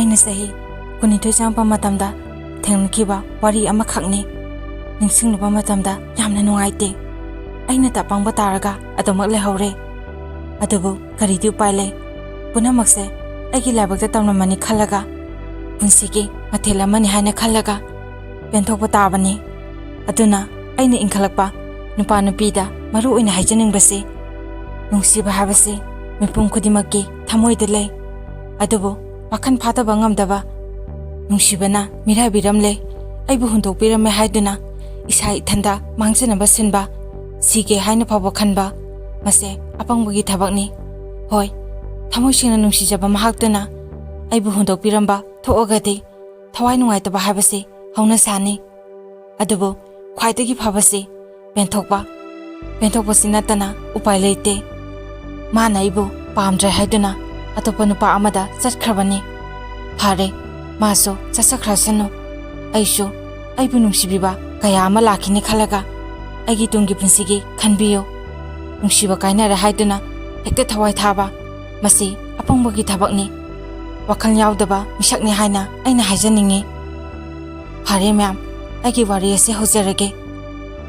ꯑꯩꯅ ꯆꯍꯤ 12 ꯆꯪꯉꯛꯄ ꯃꯇꯝꯗ ꯊꯦꯡꯅꯈꯤꯕ ꯋꯥꯔꯤ ꯑꯃꯈꯛꯅꯤ ꯅꯤꯡꯁꯤꯡꯂꯨꯕ ꯃꯇꯝꯗ ꯌꯥꯝꯅ ꯅꯨꯡꯉꯥꯏꯇꯦ ꯑꯩꯅ ꯇꯄꯪꯕ ꯇꯥꯔꯒ ꯑꯗꯨꯃꯛ ꯂꯩꯍꯧꯔꯦ ꯑꯗꯨꯕꯨ ꯀꯔꯤꯗꯤ ꯎꯄꯥꯏ ꯂꯩ ꯄꯨꯝꯅꯃꯛꯁꯦ ꯑꯩꯒꯤ ꯂꯥꯏꯕꯛꯇ ꯇꯝꯂꯝꯃꯅꯤ ꯈꯜꯂꯒ ꯄꯨꯟꯁꯤꯒꯤ ꯃꯊꯦꯜ ꯑꯃꯅꯤ ꯍꯥꯏꯅ ꯈꯜꯂꯒ ꯄꯦꯟꯊꯣꯛꯄ ꯇꯥꯕꯅꯤ ꯑꯗꯨꯅ ꯑꯩꯅ ꯏꯟꯈꯠꯂꯛꯄ ꯅꯨꯄꯥ ꯅꯨꯄꯤꯗ ꯃꯔꯨ ꯑꯣꯏꯅ ꯍꯥꯏꯖꯅꯤꯡꯕꯁꯤ ꯅꯨꯡꯁꯤꯕ ꯍꯥꯏꯕꯁꯤ ꯃꯤꯄꯨꯝ ꯈꯨꯗꯤꯡꯃꯛꯀꯤ ꯊꯃꯣꯏꯗ ꯂꯩ ꯑꯗꯨꯕꯨ ꯋꯥꯈꯜ ꯐꯥꯗꯕ ꯉꯝꯗꯕ ꯅꯨꯡꯁꯤꯕꯅ ꯃꯤꯔꯥꯏꯕꯤꯔꯝꯂꯦ ꯑꯩꯕꯨ ꯍꯨꯟꯗꯣꯛꯄꯤꯔꯝꯃꯦ ꯍꯥꯏꯗꯨꯅ ꯏꯁꯥ ꯏꯊꯟꯗ ꯃꯥꯡꯖꯅꯕ ꯁꯤꯟꯕ ꯁꯤꯒꯦ ꯍꯥꯏꯅ ꯐꯥꯎꯕ ꯈꯟꯕ ꯃꯁꯦ ꯑꯄꯪꯕꯒꯤ ꯊꯕꯛꯅꯤ ꯍꯣꯏ ꯊꯃꯣꯏ ꯁꯦꯡꯅ ꯅꯨꯡꯁꯤꯖꯕ ꯃꯍꯥꯛꯇꯨꯅ ꯑꯩꯕꯨ ꯍꯨꯟꯗꯣꯛꯄꯤꯔꯝꯕ ꯊꯣꯛꯑꯒꯗꯤ ꯊꯋꯥꯏ ꯅꯨꯡꯉꯥꯏꯇꯕ ꯍꯥꯏꯕꯁꯤ ꯍꯧꯅꯁꯥꯅꯤ ꯑꯗꯨꯕꯨ ꯈ꯭ꯋꯥꯏꯗꯒꯤ ꯐꯕꯁꯤ ꯄꯦꯟꯊꯣꯛꯄꯁꯤ ꯅꯠꯇꯅ ꯎꯄꯥꯏ ꯂꯩꯇꯦ ꯃꯥꯅ ꯑꯩꯕꯨ ꯄꯥꯝꯗ꯭ꯔꯦ ꯍꯥꯏꯗꯨꯅ ꯑꯇꯣꯞꯄ ꯅꯨꯄꯥ ꯑꯃꯗ ꯆꯠꯈ꯭ꯔꯕꯅꯤ ꯐꯔꯦ 마소 ꯆꯠꯈ꯭ꯔꯁꯅꯨ ꯑꯩꯁꯨ ꯑꯩꯕꯨ ꯅꯨꯡꯁꯤꯕꯤꯕ ꯀꯌꯥ ꯑꯃ ꯂꯥꯛꯈꯤꯅꯤ ꯈꯜꯂꯒ ꯑꯩꯒꯤ ꯇꯨꯡꯒꯤ ꯄꯨꯟꯁꯤꯒꯤ ꯈꯟꯕꯤꯌꯨ ꯅꯨꯡꯁꯤꯕ ꯀꯥꯏꯅꯔꯦ ꯍꯥꯏꯗꯨꯅ ꯍꯦꯛꯇ ꯊꯋꯥꯏ ꯊꯥꯕ ꯃꯁꯤ ꯑꯄꯪꯕꯒꯤ ꯊꯕꯛꯅꯤ ꯋꯥꯈꯜ ꯌꯥꯎꯗꯕ ꯃꯤꯁꯛꯅꯤ ꯍꯥꯏꯅ ꯑꯩꯅ ꯍꯥꯏꯖꯅꯤꯡꯉꯤ ꯐꯔꯦ ꯃꯌꯥꯝ ꯑꯩꯒꯤ ꯋꯥꯔꯤ ꯑꯁꯤ ꯍꯧꯖꯔꯒꯦ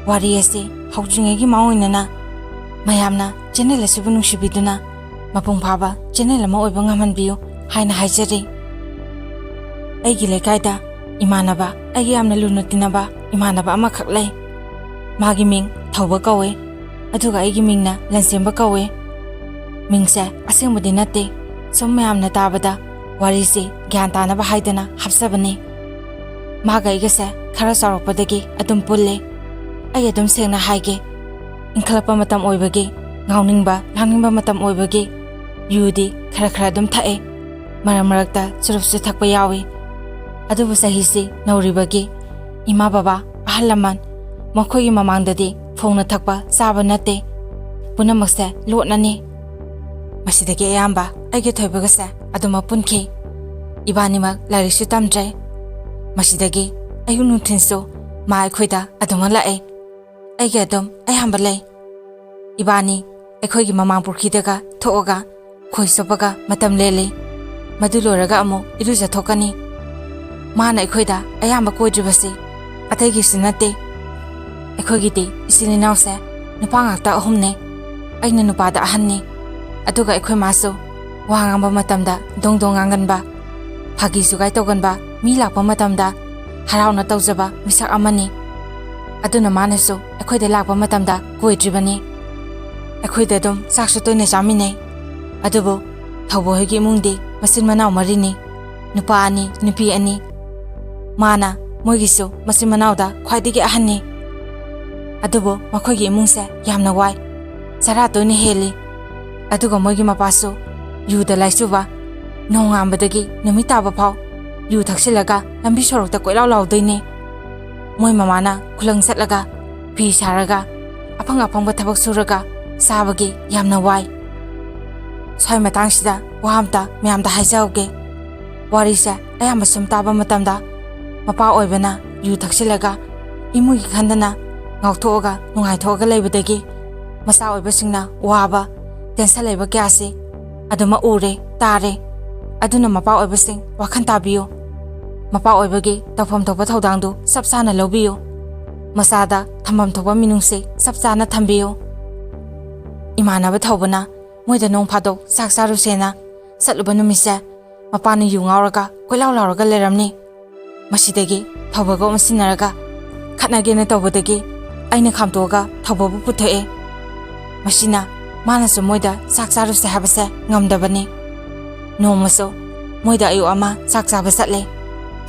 ꯋꯥꯔꯤ ꯑꯁꯤ ꯍꯧꯗ꯭ꯔꯤꯉꯩꯒꯤ ꯃꯥꯡꯑꯣꯏꯅꯅ ꯃꯌꯥꯝꯅ ꯆꯦꯅꯦꯜ ꯑꯁꯤꯕꯨ ꯅꯨꯡꯁꯤꯕꯤꯗꯨꯅ ꯃꯄꯨꯡ ꯐꯥꯕ ꯆꯦꯅꯦꯜ ꯑꯃ ꯑꯣꯏꯕ ꯉꯝꯍꯟꯕꯤꯌꯨ ꯍꯥꯏꯅ ꯍꯥꯏꯖꯔꯤ ꯑꯩꯒꯤ ꯂꯩꯀꯥꯏꯗ ꯏꯃꯥꯟꯅꯕ ꯑꯩꯒꯤ ꯌꯥꯝꯅ ꯂꯨꯅ ꯇꯤꯟꯅꯕ ꯏꯃꯥꯟꯅꯕ ꯑꯃꯈꯛ ꯂꯩ ꯃꯥꯒꯤ ꯃꯤꯡ ꯊꯧꯕ ꯀꯧꯋꯦ ꯑꯗꯨꯒ ꯑꯩꯒꯤ ꯃꯤꯡꯅ ꯂꯟꯆꯦꯟꯕ ꯀꯧꯋꯦ ꯃꯤꯡꯁꯦ ꯑꯁꯦꯡꯕꯗꯤ ꯅꯠꯇꯦ ꯁꯨꯝ ꯃꯌꯥꯝꯅ ꯇꯥꯕꯗ ꯋꯥꯔꯤꯁꯤ ꯒ꯭ꯌꯥꯟ ꯇꯥꯅꯕ ꯍꯥꯏꯗꯅ ꯍꯥꯞꯆꯕꯅꯤ ꯃꯥꯒ ꯑꯩꯒꯁꯦ ꯈꯔ ꯆꯥꯎꯔꯛꯄꯗꯒꯤ ꯑꯗꯨꯝ ꯄꯨꯜꯂꯦ ꯑꯩ ꯑꯗꯨꯝ ꯁꯦꯡꯅ ꯍꯥꯏꯒꯦ ꯏꯟꯈꯠꯂꯛꯄ ꯃꯇꯝ ꯑꯣꯏꯕꯒꯤ ꯉꯥꯎꯅꯤꯡꯕ ꯂꯥꯡꯅꯤꯡꯕ ꯃꯇꯝ ꯑꯣꯏꯕꯒꯤ ꯌꯨꯗꯤ ꯈꯔ ꯑꯗꯨꯝ ꯊꯛꯑꯦ ꯃꯔꯛ ꯃꯔꯛꯇ ꯆꯨꯔꯨꯞꯁꯨ ꯊꯛꯄ ꯌꯥꯎꯏ ꯑꯗꯨꯕꯨ ꯆꯍꯤꯁꯤ ꯅꯧꯔꯤꯕꯒꯤ ꯏꯃꯥ ꯕꯕꯥ ꯑꯍꯜ ꯂꯃꯟ ꯃꯈꯣꯏꯒꯤ ꯃꯃꯥꯡꯗꯗꯤ ꯐꯣꯡꯅ ꯊꯛꯄ ꯆꯥꯕ ꯅꯠꯇꯦ ꯄꯨꯝꯅꯃꯛꯁꯦ ꯂꯣꯠꯅꯅꯤ ꯃꯁꯤꯗꯒꯤ ꯑꯌꯥꯝꯕ ꯑꯩꯒꯤ ꯊꯣꯏꯕꯒꯁꯦ ꯑꯗꯨꯃꯛ ꯄꯨꯟꯈꯤ ꯏꯕꯥꯅꯤꯃꯛ ꯂꯥꯏꯔꯤꯛꯁꯨ ꯇꯝꯗ꯭ꯔꯦ ꯃꯁꯤꯗꯒꯤ ꯑꯌꯨꯛ ꯅꯨꯡꯊꯤꯟꯁꯨ ꯃꯥ ꯑꯩꯈꯣꯏꯗ ꯑꯗꯨꯃꯛ ꯂꯥꯛꯑꯦ ꯑꯩꯒꯤ ꯑꯗꯨꯝ ꯑꯌꯥꯝꯕ ꯂꯩ ꯏꯕꯥꯅꯤ ꯑꯩꯈꯣꯏꯒꯤ ꯃꯃꯥꯡ ꯄꯨꯈ꯭ꯔꯤꯗꯒ ꯊꯣꯛꯑꯒ ꯈꯣꯏ ꯆꯣꯞꯄꯒ ꯃꯇꯝ ꯂꯦꯜꯂꯤ ꯃꯗꯨ ꯂꯣꯏꯔꯒ ꯑꯃꯨꯛ ꯏꯔꯨꯖꯊꯣꯛꯀꯅꯤ ꯃꯥꯅ ꯑꯩꯈꯣꯏꯗ ꯑꯌꯥꯝꯕ ꯀꯣꯏꯗ꯭ꯔꯤꯕꯁꯤ ꯑꯇꯩꯒꯤꯁꯨ ꯅꯠꯇꯦ ꯑꯩꯈꯣꯏꯒꯤꯗꯤ ꯏꯆꯤꯜ ꯏꯅꯥꯎꯁꯦ ꯅꯨꯄꯥ ꯉꯥꯛꯇ 3ꯅꯦ ꯑꯩꯅ ꯅꯨꯄꯥꯗ ꯑꯍꯟꯅꯤ ꯑꯗꯨꯒ ꯑꯩꯈꯣꯏ ꯃꯥꯁꯨ ꯋꯥ ꯉꯥꯡꯕ ꯃꯇꯝꯗ ꯗꯣꯡ ꯗꯣꯡ ꯉꯥꯡꯒꯟꯕ ꯐꯥꯒꯤ ꯖꯨꯒꯥꯏ ꯇꯧꯒꯟꯕ ꯃꯤ ꯂꯥꯛꯄ ꯃꯇꯝꯗ ꯍꯔꯥꯎꯅ ꯇꯧꯖꯕ ꯃꯤꯁꯛ ꯑꯃꯅꯤ ꯑꯗꯨꯅ ꯃꯥꯅꯁꯨ ꯑꯩꯈꯣꯏꯗ ꯂꯥꯛꯄ ꯃꯇꯝꯗ ꯀꯣꯏꯗ꯭ꯔꯤꯕꯅꯤ ꯑꯩꯈꯣꯏꯗ ꯑꯗꯨꯝ ꯆꯥꯛꯁꯨ ꯇꯣꯏꯅ ꯆꯥꯃꯤꯟꯅꯩ ꯑꯗꯨꯕꯨ ꯊꯧꯕꯣꯏꯒꯤ ꯏꯃꯨꯡꯗꯤ ꯃꯆꯤꯟ ꯃꯅꯥꯎ 4ꯅꯤ ꯅꯨꯄꯥ 2 ꯅꯨꯄꯤ 2 ꯃꯥꯅ ꯃꯣꯏꯒꯤꯁꯨ ꯃꯆꯤꯟ ꯃꯅꯥꯎꯗ ꯈ꯭ꯋꯥꯏꯗꯒꯤ ꯑꯍꯟꯅꯤ ꯑꯗꯨꯕꯨ ꯃꯈꯣꯏꯒꯤ ꯏꯃꯨꯡꯁꯦ ꯌꯥꯝꯅ ꯋꯥꯏ ꯆꯔꯥ ꯇꯣꯏꯅ ꯍꯦꯜꯂꯤ ꯑꯗꯨꯒ ꯃꯣꯏꯒꯤ ꯃꯄꯥꯁꯨ ꯌꯨꯗ ꯂꯥꯏꯆꯨꯕ ꯅꯣꯡꯉꯥꯟꯕꯗꯒꯤ ꯅꯨꯃꯤꯠ ꯇꯥꯕ ꯐꯥꯎ ꯌꯨ ꯊꯛꯆꯤꯜꯂꯒ ꯂꯝꯕꯤ ꯁꯣꯔꯣꯛꯇ ꯀꯣꯏꯂꯥꯎ ꯂꯥꯎꯗꯣꯏꯅꯤ ꯃꯣꯏ ꯃꯃꯥꯅ ꯈꯨꯂꯪ ꯆꯠꯂꯒ ꯐꯤ ꯁꯥꯔꯒ ꯑꯐꯪ ꯊꯕꯛ ꯁꯨꯔꯒ ꯆꯥꯕꯒꯤ ꯌꯥꯝꯅ ꯋꯥꯏ ꯁ꯭ꯋꯥꯏ ꯃꯇꯥꯡꯁꯤꯗ ꯋꯥ ꯑꯝꯇ ꯃꯌꯥꯝꯗ ꯍꯥꯏꯖꯍꯧꯒꯦ ꯋꯥꯔꯤꯁꯦ ꯑꯌꯥꯝꯕ ꯁꯨꯝ ꯇꯥꯕ ꯃꯇꯝꯗ ꯃꯄꯥ ꯑꯣꯏꯕꯅ ꯌꯨ ꯊꯛꯆꯤꯜꯂꯒ ꯏꯃꯨꯡꯒꯤ ꯈꯟꯗꯅ ꯉꯥꯎꯊꯣꯛꯑꯒ ꯅꯨꯡꯉꯥꯏꯊꯣꯛꯑꯒ ꯂꯩꯕꯗꯒꯤ ꯃꯆꯥ ꯑꯣꯏꯕꯁꯤꯡꯅ ꯋꯥꯕ ꯇꯦꯟꯁꯟ ꯂꯩꯕ ꯀꯌꯥꯁꯤ ꯑꯗꯨꯃꯛ ꯎꯔꯦ ꯇꯥꯔꯦ ꯑꯗꯨꯅ ꯃꯄꯥ ꯑꯣꯏꯕꯁꯤꯡ ꯋꯥꯈꯟ ꯇꯥꯕꯤꯌꯨ ꯃꯄꯥ ꯑꯣꯏꯕꯒꯤ ꯇꯧꯐꯝ ꯊꯣꯛꯄ ꯊꯧꯗꯥꯡꯗꯨ ꯆꯞ ꯆꯥꯅ ꯂꯧꯕꯤꯌꯨ ꯃꯆꯥꯗ ꯊꯝꯐꯝ ꯊꯣꯛꯄ ꯃꯤꯅꯨꯡꯁꯤ ꯆꯞ ꯆꯥꯅ ꯊꯝꯕꯤꯌꯨ ꯏꯃꯥꯟꯅꯕ ꯊꯧꯕꯅ ꯃꯣꯏꯗ ꯅꯣꯡ ꯐꯥꯗꯣꯛ ꯆꯥꯛ ꯆꯥꯔꯨꯁꯦꯅ ꯆꯠꯂꯨꯕ ꯅꯨꯃꯤꯠꯁꯦ ꯃꯄꯥꯅ ꯌꯨ ꯉꯥꯎꯔꯒ ꯀꯣꯏꯂꯥꯎ ꯂꯥꯎꯔꯒ ꯂꯩꯔꯝꯅꯤ ꯃꯁꯤꯗꯒꯤ ꯊꯧꯕꯒ ꯑꯣꯟꯁꯤꯟꯅꯔꯒ ꯈꯠꯅꯒꯦꯅ ꯇꯧꯕꯗꯒꯤ ꯑꯩꯅ ꯈꯥꯝꯇꯣꯛꯑꯒ ꯊꯧꯕꯕꯨ ꯄꯨꯊꯣꯛꯑꯦ ꯃꯁꯤꯅ ꯃꯥꯅꯁꯨ ꯃꯣꯏꯗ ꯆꯥꯛ ꯆꯥꯔꯨꯁꯦ ꯍꯥꯏꯕꯁꯦ ꯉꯝꯗꯕꯅꯤ ꯅꯣꯡꯃꯁꯨ ꯃꯣꯏꯗ ꯑꯌꯨꯛ ꯑꯃ ꯆꯥꯛ ꯆꯥꯕ ꯆꯠꯂꯦ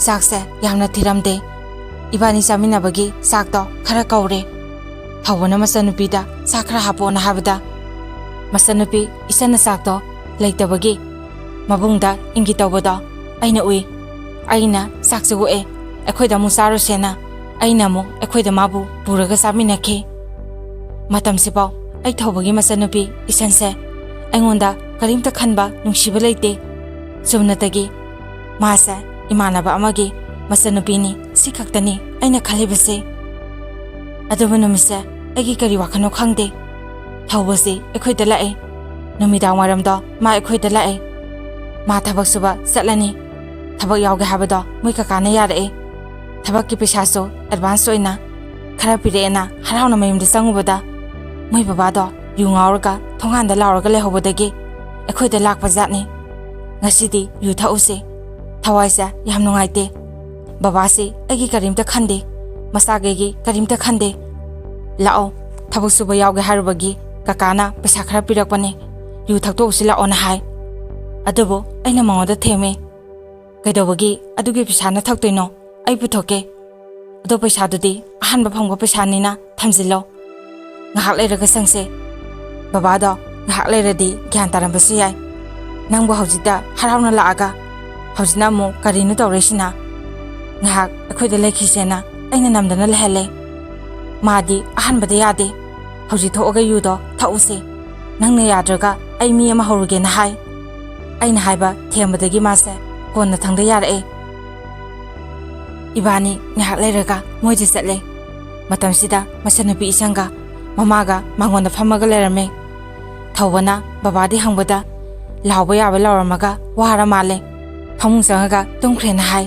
ꯆꯥꯛꯁꯦ ꯌꯥꯝꯅ ꯊꯤꯔꯝꯗꯦ ꯏꯕꯥꯅꯤ ꯆꯥꯃꯤꯟꯅꯕꯒꯤ ꯆꯥꯛꯇꯣ ꯈꯔ ꯀꯧꯔꯦ ꯊꯧꯕꯅ ꯃꯆꯟꯅꯨꯄꯤꯗ ꯆꯥꯛ ꯈꯔ ꯍꯥꯞꯄꯣꯅ ꯍꯥꯏꯕꯗ ꯃꯆꯟꯅꯨꯄꯤ ꯏꯆꯟꯅ ꯆꯥꯛꯇꯣ ꯂꯩꯇꯕꯒꯤ ꯃꯕꯨꯡꯗ ꯏꯪꯒꯤ ꯇꯧꯕꯗꯣ ꯑꯩꯅ ꯎꯏ ꯑꯩꯅ ꯆꯥꯛꯁꯨ ꯑꯣꯛꯑꯦ ꯑꯩꯈꯣꯏꯗ ꯑꯃꯨꯛ ꯆꯥꯔꯨꯁꯦꯅ ꯑꯩꯅ ꯑꯃꯨꯛ ꯑꯩꯈꯣꯏꯗ ꯃꯥꯕꯨ ꯄꯨꯔꯒ ꯆꯥꯃꯤꯟꯅꯈꯤ ꯃꯇꯝꯁꯤꯐꯥꯎ ꯑꯩ ꯊꯧꯕꯒꯤ ꯃꯆꯟꯅꯨꯄꯤ ꯏꯆꯟꯁꯦ ꯑꯩꯉꯣꯟꯗ ꯀꯔꯤꯝꯇ ꯈꯟꯕ ꯅꯨꯡꯁꯤꯕ ꯂꯩꯇꯦ ꯆꯨꯝꯅꯇꯒꯤ ꯃꯥꯁꯦ ꯏꯃꯥꯟꯅꯕ ꯑꯃꯒꯤ ꯃꯆꯟꯅꯨꯄꯤꯅꯤ ꯁꯤ ꯈꯛꯇꯅꯤ ꯑꯩꯅ ꯈꯜꯂꯤꯕꯁꯤ ꯑꯗꯨꯕꯨ ꯅꯨꯃꯤꯠꯁꯦ ꯑꯩꯒꯤ ꯀꯔꯤ ꯋꯥꯈꯜꯅꯣ ꯈꯪꯗꯦ ꯊꯧꯕꯁꯤ ꯑꯩꯈꯣꯏꯗ ꯂꯥꯛꯑꯦ ꯅꯨꯃꯤꯗꯥꯡ ꯋꯥꯏꯔꯝꯗꯣ ꯃꯥ ꯑꯩꯈꯣꯏꯗ ꯂꯥꯛꯑꯦ ꯃꯥ ꯊꯕꯛ ꯁꯨꯕ ꯆꯠꯂꯅꯤ ꯊꯕꯛ ꯌꯥꯎꯒꯦ ꯍꯥꯏꯕꯗꯣ ꯃꯣꯏ ꯀꯀꯥꯅ ꯌꯥꯔꯛꯑꯦ ꯊꯕꯛꯀꯤ ꯄꯩꯁꯥꯁꯨ ꯑꯦꯗꯚꯥꯟꯁ ꯑꯣꯏꯅ ꯈꯔ ꯄꯤꯔꯛꯑꯦꯅ ꯍꯔꯥꯎꯅ ꯃꯌꯨꯝꯗ ꯆꯪꯉꯨꯕꯗ ꯃꯣꯏ ꯕꯕꯥꯗꯣ ꯌꯨ ꯉꯥꯎꯔꯒ ꯊꯣꯡꯒꯥꯟꯗ ꯂꯥꯎꯔꯒ ꯂꯩꯍꯧꯕꯗꯒꯤ ꯑꯩꯈꯣꯏꯗ ꯂꯥꯛꯄ ꯖꯥꯠꯅꯤ ꯉꯁꯤꯗꯤ ꯌꯨ ꯊꯛꯎꯁꯦ ꯊꯋꯥꯏꯁꯦ ꯌꯥꯝ ꯅꯨꯡꯉꯥꯏꯇꯦ ꯕꯕꯥꯁꯤ ꯑꯩꯒꯤ ꯀꯔꯤꯝꯇ ꯈꯟꯗꯦ ꯃꯆꯥꯒꯩꯒꯤ ꯀꯔꯤꯝꯇ ꯈꯟꯗꯦ ꯂꯥꯛꯑꯣ ꯊꯕꯛ ꯁꯨꯕ ꯌꯥꯎꯒꯦ ꯍꯥꯏꯔꯨꯕꯒꯤ ꯀꯀꯥꯅ ꯄꯩꯁꯥ ꯈꯔ ꯄꯤꯔꯛꯄꯅꯦ ꯌꯨ ꯊꯛꯇꯣꯛꯎꯁꯤ ꯂꯥꯛꯑꯣꯅ ꯍꯥꯏ ꯑꯗꯨꯕꯨ ꯑꯩꯅ ꯃꯉꯣꯟꯗ ꯊꯦꯝꯃꯦ ꯀꯩꯗꯧꯕꯒꯤ ꯑꯗꯨꯒꯤ ꯄꯩꯁꯥꯅ ꯊꯛꯇꯣꯏꯅꯣ ꯑꯩ ꯄꯨꯊꯣꯛꯀꯦ ꯑꯗꯣ ꯄꯩꯁꯥꯗꯨꯗꯤ ꯑꯍꯥꯟꯕ ꯐꯪꯕ ꯄꯩꯁꯥꯅꯤꯅ ꯊꯝꯖꯤꯜꯂꯣ ꯉꯥꯏꯍꯥꯛ ꯂꯩꯔꯒ ꯆꯪꯁꯦ ꯕꯕꯥꯗꯣ ꯉꯥꯏꯍꯥꯛ ꯂꯩꯔꯗꯤ ꯒ꯭ꯌꯥꯟ ꯇꯥꯔꯝꯕꯁꯨ ꯌꯥꯏ ꯅꯪꯕꯨ ꯍꯧꯖꯤꯛꯇ ꯍꯔꯥꯎꯅ ꯂꯥꯛꯑꯒ ꯍꯧꯖꯤꯛꯅ ꯑꯃꯨꯛ ꯀꯔꯤꯅꯣ ꯇꯧꯔꯤꯁꯤꯅ ꯉꯥꯏꯍꯥꯛ ꯑꯩꯈꯣꯏꯗ ꯂꯩꯈꯤꯁꯦꯅ ꯑꯩꯅ ꯅꯝꯗꯅ ꯂꯩꯍꯜꯂꯦ ꯃꯥꯗꯤ ꯑꯍꯥꯟꯕꯗ ꯌꯥꯗꯦ ꯍꯧꯖꯤꯛ ꯊꯣꯛꯑꯒ ꯌꯨꯗꯣ ꯊꯛꯎꯁꯦ ꯅꯪꯅ ꯌꯥꯗ꯭ꯔꯒ ꯑꯩ ꯃꯤ ꯑꯃ ꯍꯧꯔꯨꯒꯦꯅ ꯍꯥꯏ ꯑꯩꯅ ꯍꯥꯏꯕ ꯊꯦꯝꯕꯗꯒꯤ ꯃꯥꯁꯦ ꯀꯣꯟꯅ ꯊꯪꯗ ꯌꯥꯔꯛꯑꯦ ꯏꯕꯥꯅꯤ ꯉꯥꯏꯍꯥꯛ ꯂꯩꯔꯒ ꯃꯣꯏꯗ ꯆꯠꯂꯦ ꯃꯇꯝꯁꯤꯗ ꯃꯆꯟꯅꯨꯄꯤ ꯏꯆꯪꯒ ꯃꯃꯥꯒ ꯃꯥꯡꯒꯣꯟꯗ ꯐꯝꯃꯒ ꯂꯩꯔꯝꯃꯦ ꯊꯧꯕꯅ ꯕꯕꯥꯗꯤ ꯍꯪꯕꯗ ꯂꯥꯎꯕ ꯌꯥꯕ ꯂꯥꯎꯔꯝꯃꯒ ꯋꯥꯔ ꯃꯥꯜꯂꯦ ꯐꯃꯨꯡ ꯆꯪꯉꯒ ꯇꯨꯝꯈ꯭ꯔꯦꯅ ꯍꯥꯏ